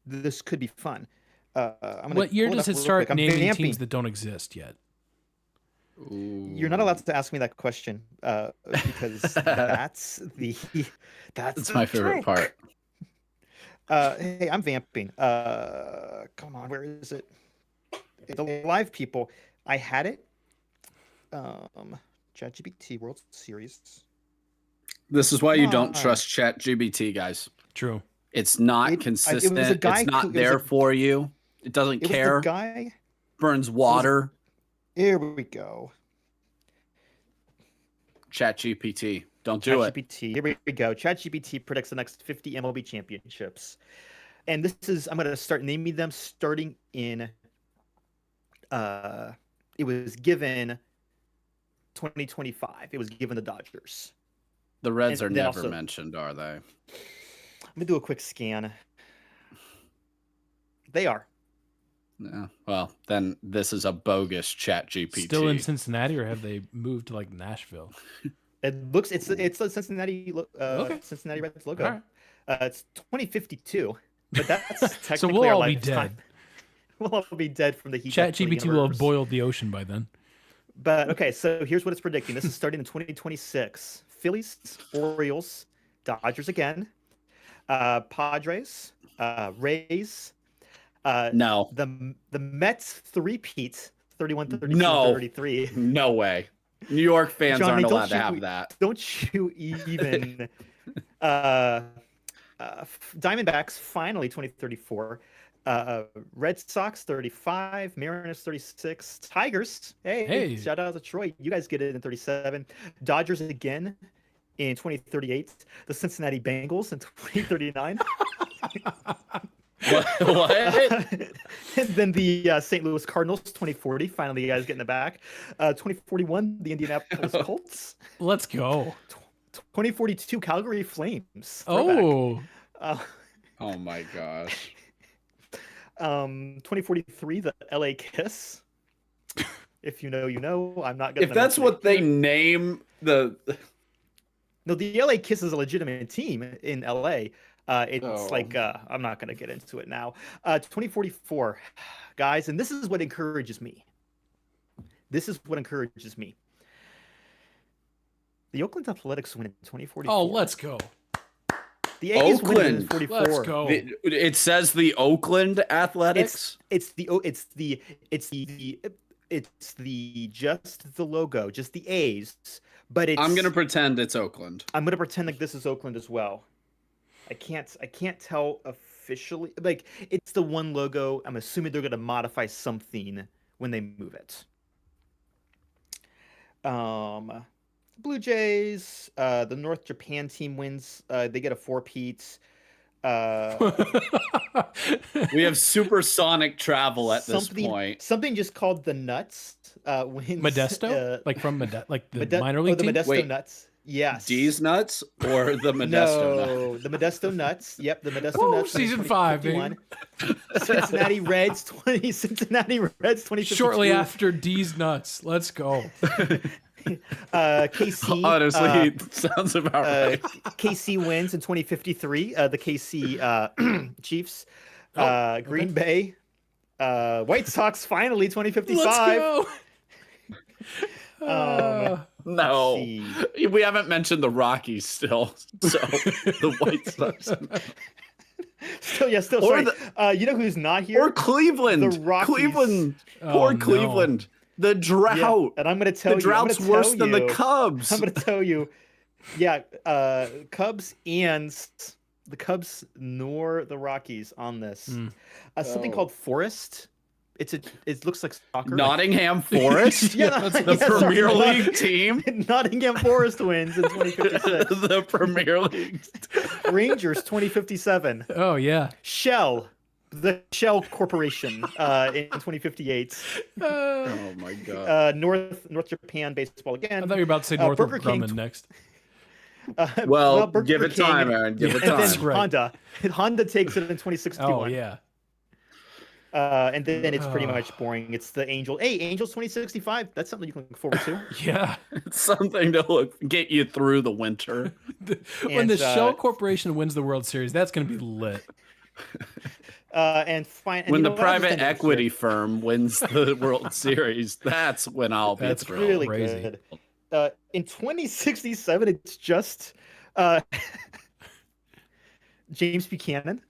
[SPEAKER 2] this could be fun.
[SPEAKER 1] What year does it start naming teams that don't exist yet?
[SPEAKER 2] You're not allowed to ask me that question because that's
[SPEAKER 3] my favorite part.
[SPEAKER 2] Hey, I'm vamping. Come on, where is it? The live people. I had it. ChatGPT World Series.
[SPEAKER 3] This is why you don't trust ChatGPT, guys.
[SPEAKER 1] True.
[SPEAKER 3] It's not consistent. It's not there for you. It doesn't care.
[SPEAKER 2] Guy
[SPEAKER 3] burns water.
[SPEAKER 2] Here we go.
[SPEAKER 3] ChatGPT. Don't do it.
[SPEAKER 2] ChatGPT. Here we go. ChatGPT predicts the next 50 MLB championships. And this is, I'm going to start naming them starting in, it was given 2025. It was given the Dodgers.
[SPEAKER 3] The Reds are never mentioned, are they?
[SPEAKER 2] Let me do a quick scan. They are.
[SPEAKER 3] Yeah. Well, then this is a bogus ChatGPT.
[SPEAKER 1] Still in Cincinnati, or have they moved to like Nashville?
[SPEAKER 2] It looks it's the Cincinnati Cincinnati Reds logo.
[SPEAKER 1] Right.
[SPEAKER 2] It's 2052, but that's technically
[SPEAKER 1] so we'll
[SPEAKER 2] our
[SPEAKER 1] all be
[SPEAKER 2] lifetime.
[SPEAKER 1] dead.
[SPEAKER 2] We'll all be dead from the heat.
[SPEAKER 1] ChatGPT will have boiled the ocean by then.
[SPEAKER 2] But okay, so here's what it's predicting. This is starting in 2026. Phillies, Orioles, Dodgers again, Padres, Rays.
[SPEAKER 3] No.
[SPEAKER 2] The Mets three-peat, 31, 32,
[SPEAKER 3] no.
[SPEAKER 2] 33.
[SPEAKER 3] No way. New York fans
[SPEAKER 2] Johnny,
[SPEAKER 3] aren't allowed to have that.
[SPEAKER 2] Don't you even. Diamondbacks, finally 2034. Red Sox 35, Mariners 36, Tigers. Hey, shout out to Detroit. You guys get it in 37. Dodgers again in 2038. The Cincinnati Bengals in 2039.
[SPEAKER 3] What?
[SPEAKER 2] And then the St. Louis Cardinals 2040. Finally, you guys get in the back. 2041, the Indianapolis Colts.
[SPEAKER 1] Let's go.
[SPEAKER 2] 2042, Calgary Flames. Throwback.
[SPEAKER 1] Oh,
[SPEAKER 2] Uh,
[SPEAKER 3] Oh my gosh.
[SPEAKER 2] 2043, the LA Kiss. If you know, you know. I'm not gonna.
[SPEAKER 3] If that's
[SPEAKER 2] mention
[SPEAKER 3] what
[SPEAKER 2] it
[SPEAKER 3] they
[SPEAKER 2] here.
[SPEAKER 3] name the
[SPEAKER 2] No, the LA Kiss is a legitimate team in LA. It's
[SPEAKER 3] Oh.
[SPEAKER 2] like I'm not gonna get into it now. 2044, guys, and this is what encourages me. This is what encourages me. The Oakland Athletics win in 2044.
[SPEAKER 1] oh, let's go.
[SPEAKER 2] The A's win in
[SPEAKER 3] Oakland.
[SPEAKER 2] 44.
[SPEAKER 1] Let's go.
[SPEAKER 3] it says the Oakland Athletics.
[SPEAKER 2] It's the just the logo, just the A's, but it's
[SPEAKER 3] I'm gonna pretend it's Oakland.
[SPEAKER 2] I'm gonna pretend like this is Oakland as well. I can't tell officially. Like it's the one logo. I'm assuming they're gonna modify something when they move it. Blue Jays. The North Japan team wins. They get a 4-peat.
[SPEAKER 3] We have supersonic travel at this point.
[SPEAKER 2] Something just called the Nuts. Wins.
[SPEAKER 1] Modesto, like from like the minor
[SPEAKER 2] Oh,
[SPEAKER 1] league
[SPEAKER 2] the
[SPEAKER 1] team.
[SPEAKER 2] Modesto
[SPEAKER 3] Wait.
[SPEAKER 2] Nuts. Yes.
[SPEAKER 3] D's nuts or the Modesto nuts?
[SPEAKER 2] No, the Modesto Nuts. Yep, the Modesto
[SPEAKER 1] Woo,
[SPEAKER 2] Nuts.
[SPEAKER 1] season 5, baby.
[SPEAKER 2] Cincinnati Reds 2050.
[SPEAKER 1] Shortly after D's nuts. Let's go.
[SPEAKER 2] KC.
[SPEAKER 3] Honestly, sounds about right.
[SPEAKER 2] KC wins in 2053. The KC Chiefs. Green Bay. White Sox finally 2055.
[SPEAKER 1] Let's go.
[SPEAKER 3] No,
[SPEAKER 2] see.
[SPEAKER 3] we haven't mentioned the Rockies still. So the White Sox
[SPEAKER 2] Still
[SPEAKER 3] Or
[SPEAKER 2] sorry. You know who's not here?
[SPEAKER 3] or Cleveland.
[SPEAKER 2] The Rockies.
[SPEAKER 3] Cleveland.
[SPEAKER 1] Oh,
[SPEAKER 3] Poor
[SPEAKER 1] no.
[SPEAKER 3] Cleveland. The drought.
[SPEAKER 2] Yeah, and I'm gonna tell
[SPEAKER 3] The
[SPEAKER 2] you. I'm
[SPEAKER 3] drought's
[SPEAKER 2] gonna
[SPEAKER 3] worse
[SPEAKER 2] tell
[SPEAKER 3] than the
[SPEAKER 2] you-
[SPEAKER 3] Cubs.
[SPEAKER 2] I'm gonna tell you. Yeah, Cubs and the Cubs nor the Rockies on this. Something
[SPEAKER 3] Oh.
[SPEAKER 2] called Forest. It looks like soccer.
[SPEAKER 3] Nottingham Forest.
[SPEAKER 2] Yeah,
[SPEAKER 3] the
[SPEAKER 2] yeah, sorry,
[SPEAKER 3] Premier
[SPEAKER 2] Not-
[SPEAKER 3] League team.
[SPEAKER 2] Nottingham Forest wins in 2056.
[SPEAKER 3] The Premier League.
[SPEAKER 2] Rangers 2057.
[SPEAKER 1] Oh yeah.
[SPEAKER 2] Shell, the Shell Corporation in 2058.
[SPEAKER 3] Oh my god.
[SPEAKER 2] North Japan baseball again.
[SPEAKER 1] I thought you were about to say Northrop
[SPEAKER 2] Burger King
[SPEAKER 1] Grumman next.
[SPEAKER 3] Well,
[SPEAKER 2] Burger
[SPEAKER 3] give it
[SPEAKER 2] King,
[SPEAKER 3] time, Aaron. Give it
[SPEAKER 1] Yeah,
[SPEAKER 2] And
[SPEAKER 1] that's
[SPEAKER 2] then
[SPEAKER 3] time.
[SPEAKER 1] right.
[SPEAKER 2] Honda takes it in 2061.
[SPEAKER 1] Oh yeah.
[SPEAKER 2] And then it's pretty much boring. It's the Angel. Hey, Angels 2065. That's something you can look forward to.
[SPEAKER 1] Yeah.
[SPEAKER 3] It's something to get you through the winter.
[SPEAKER 1] When
[SPEAKER 2] And,
[SPEAKER 1] the Shell Corporation wins the World Series, that's going to be lit.
[SPEAKER 2] And
[SPEAKER 3] When the
[SPEAKER 2] I'll just
[SPEAKER 3] private
[SPEAKER 2] end it here.
[SPEAKER 3] equity firm wins the World Series, that's when I'll be
[SPEAKER 1] That's
[SPEAKER 3] thrilled.
[SPEAKER 2] really
[SPEAKER 1] Crazy.
[SPEAKER 2] good. In 2067, it's just James Buchanan.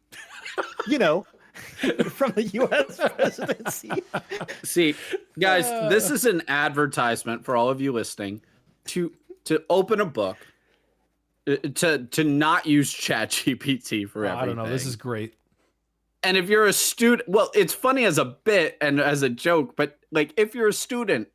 [SPEAKER 2] You know, from the U.S. presidency.
[SPEAKER 3] See, guys, this is an advertisement for all of you listening to open a book, to not use ChatGPT for everything.
[SPEAKER 1] I don't know. This is great.
[SPEAKER 3] And if you're a student, well, it's funny as a bit and as a joke, but like if you're a student,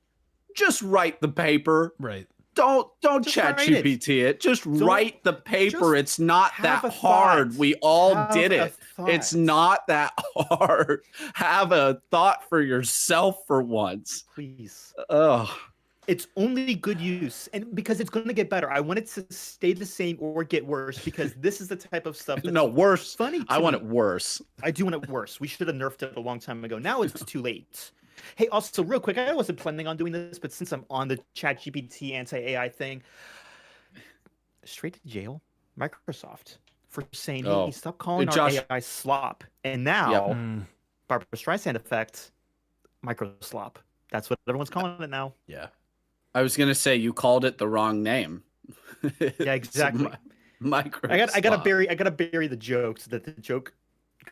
[SPEAKER 3] just write the paper.
[SPEAKER 1] Right.
[SPEAKER 3] Don't
[SPEAKER 2] Just
[SPEAKER 3] chat
[SPEAKER 2] write it.
[SPEAKER 3] GPT it. Just write the paper.
[SPEAKER 2] just
[SPEAKER 3] It's not
[SPEAKER 2] have
[SPEAKER 3] that
[SPEAKER 2] a
[SPEAKER 3] hard.
[SPEAKER 2] thought.
[SPEAKER 3] We all
[SPEAKER 2] Have
[SPEAKER 3] did
[SPEAKER 2] a
[SPEAKER 3] it. It's
[SPEAKER 2] thought.
[SPEAKER 3] not that hard. Have a thought for yourself for once.
[SPEAKER 2] Please.
[SPEAKER 3] Ugh.
[SPEAKER 2] It's only good use, and because it's going to get better. I want it to stay the same or get worse because this is the type of stuff that's
[SPEAKER 3] No, worse.
[SPEAKER 2] funny.
[SPEAKER 3] I
[SPEAKER 2] to
[SPEAKER 3] want
[SPEAKER 2] me.
[SPEAKER 3] it worse.
[SPEAKER 2] I do want it worse. We should have nerfed it a long time ago. Now it's too late. Hey, also, real quick, I wasn't planning on doing this, but since I'm on the ChatGPT anti-AI thing, straight to jail, Microsoft, for saying,
[SPEAKER 3] Oh.
[SPEAKER 2] hey, stop calling our
[SPEAKER 3] Josh-
[SPEAKER 2] AI slop. And now,
[SPEAKER 3] Yep.
[SPEAKER 1] Mm,
[SPEAKER 2] Barbara Streisand effect, micro slop. That's what everyone's calling it now.
[SPEAKER 1] yeah.
[SPEAKER 3] I was gonna say you called it the wrong name.
[SPEAKER 2] Yeah, exactly.
[SPEAKER 3] Micro.
[SPEAKER 2] I gotta
[SPEAKER 3] slop.
[SPEAKER 2] bury the joke so that the joke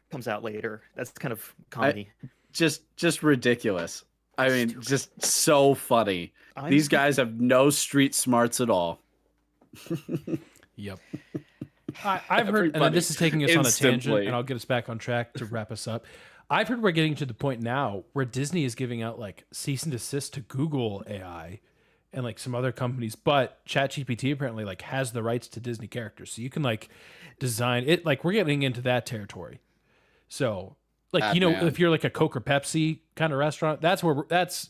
[SPEAKER 2] comes out later. That's kind of comedy.
[SPEAKER 3] Just ridiculous. I mean, just so funny. These guys have no street smarts at all.
[SPEAKER 1] Yep. I've heard, and then
[SPEAKER 3] Everybody
[SPEAKER 1] this is taking us on a tangent,
[SPEAKER 3] instantly.
[SPEAKER 1] and I'll get us back on track to wrap us up. I've heard we're getting to the point now where Disney is giving out like cease and desist to Google AI and like some other companies, but ChatGPT apparently like has the rights to Disney characters, so you can like design it. Like we're getting into that territory. So, like,
[SPEAKER 3] Ah,
[SPEAKER 1] you know,
[SPEAKER 3] man.
[SPEAKER 1] if you're like a Coke or Pepsi kind of restaurant, that's where that's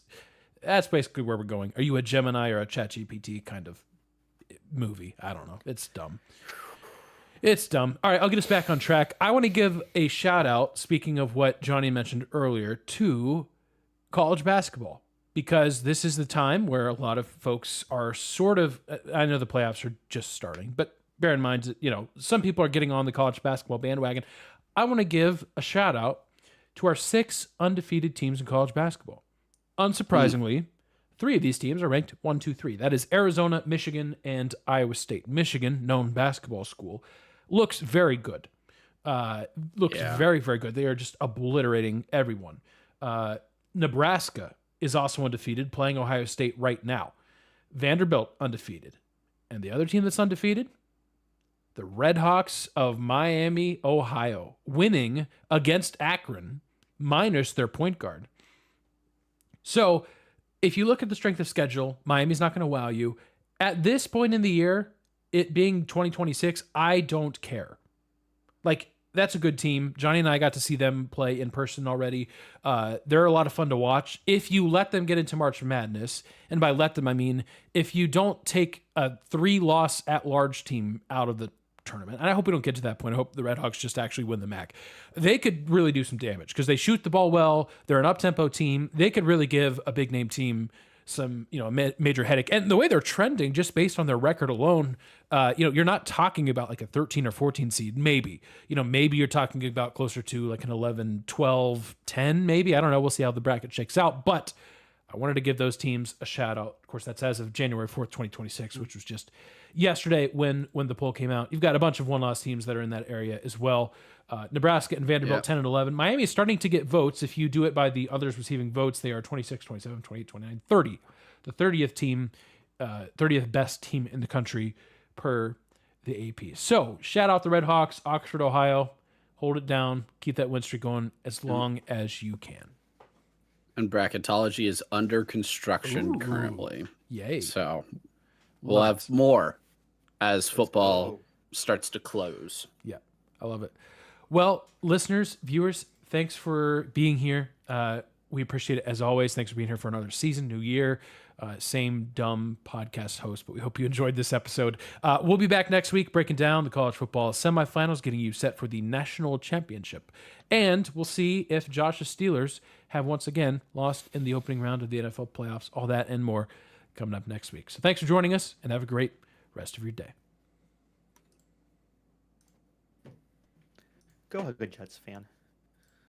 [SPEAKER 1] basically where we're going. Are you a Gemini or a ChatGPT kind of movie? I don't know. It's dumb. It's dumb. All right, I'll get us back on track. I want to give a shout out, speaking of what Johnny mentioned earlier, to college basketball, because this is the time where a lot of folks are sort of, I know the playoffs are just starting, but bear in mind, you know, some people are getting on the college basketball bandwagon. I want to give a shout out to our 6 undefeated teams in college basketball. Unsurprisingly, 3 of these teams are ranked 1, 2, 3. That is Arizona, Michigan, and Iowa State. Michigan, known basketball school, looks very good. Very, very good. They are just obliterating everyone. Nebraska is also undefeated, playing Ohio State right now. Vanderbilt undefeated. And the other team that's undefeated, the Redhawks of Miami, Ohio, winning against Akron, minus their point guard. So if you look at the strength of schedule, Miami's not going to wow you. At this point in the year, it being 2026, I don't care. Like, that's a good team. Johnny and I got to see them play in person already. They're a lot of fun to watch. If you let them get into March Madness, and by let them, I mean if you don't take a 3-loss at-large team out of the tournament, and I hope we don't get to that point. I hope the Redhawks just actually win the MAC. They could really do some damage because they shoot the ball well. They're an up-tempo team. They could really give a big-name team some, you know, major headache. And the way they're trending, just based on their record alone, you know, you're not talking about like a 13 or 14 seed, maybe. You know, maybe you're talking about closer to like an 11, 12, 10, maybe. I don't know. We'll see how the bracket shakes out. But I wanted to give those teams a shout out. Of course, that's as of January 4th, 2026, which was just yesterday when the poll came out. You've got a bunch of one-loss teams that are in that area as well. Nebraska and Vanderbilt, 10 and 11. Miami is starting to get votes. If you do it by the others receiving votes, they are 26, 27, 28, 29, 30. The 30th team, 30th best team in the country per the AP. So shout out the Redhawks, Oxford, Ohio. Hold it down. Keep that win streak going as long as you can.
[SPEAKER 3] And bracketology is under construction currently.
[SPEAKER 1] Yay.
[SPEAKER 3] So we'll have more as football starts to close.
[SPEAKER 1] Yeah, I love it. Well, listeners, viewers, thanks for being here. We appreciate it as always. Thanks for being here for another season, new year. Same dumb podcast host, but we hope you enjoyed this episode. We'll be back next week breaking down the college football semifinals, getting you set for the national championship. And we'll see if Josh's Steelers have once again lost in the opening round of the NFL playoffs. All that and more coming up next week. So thanks for joining us and have a great rest of your day.
[SPEAKER 2] Go, a good Jets fan.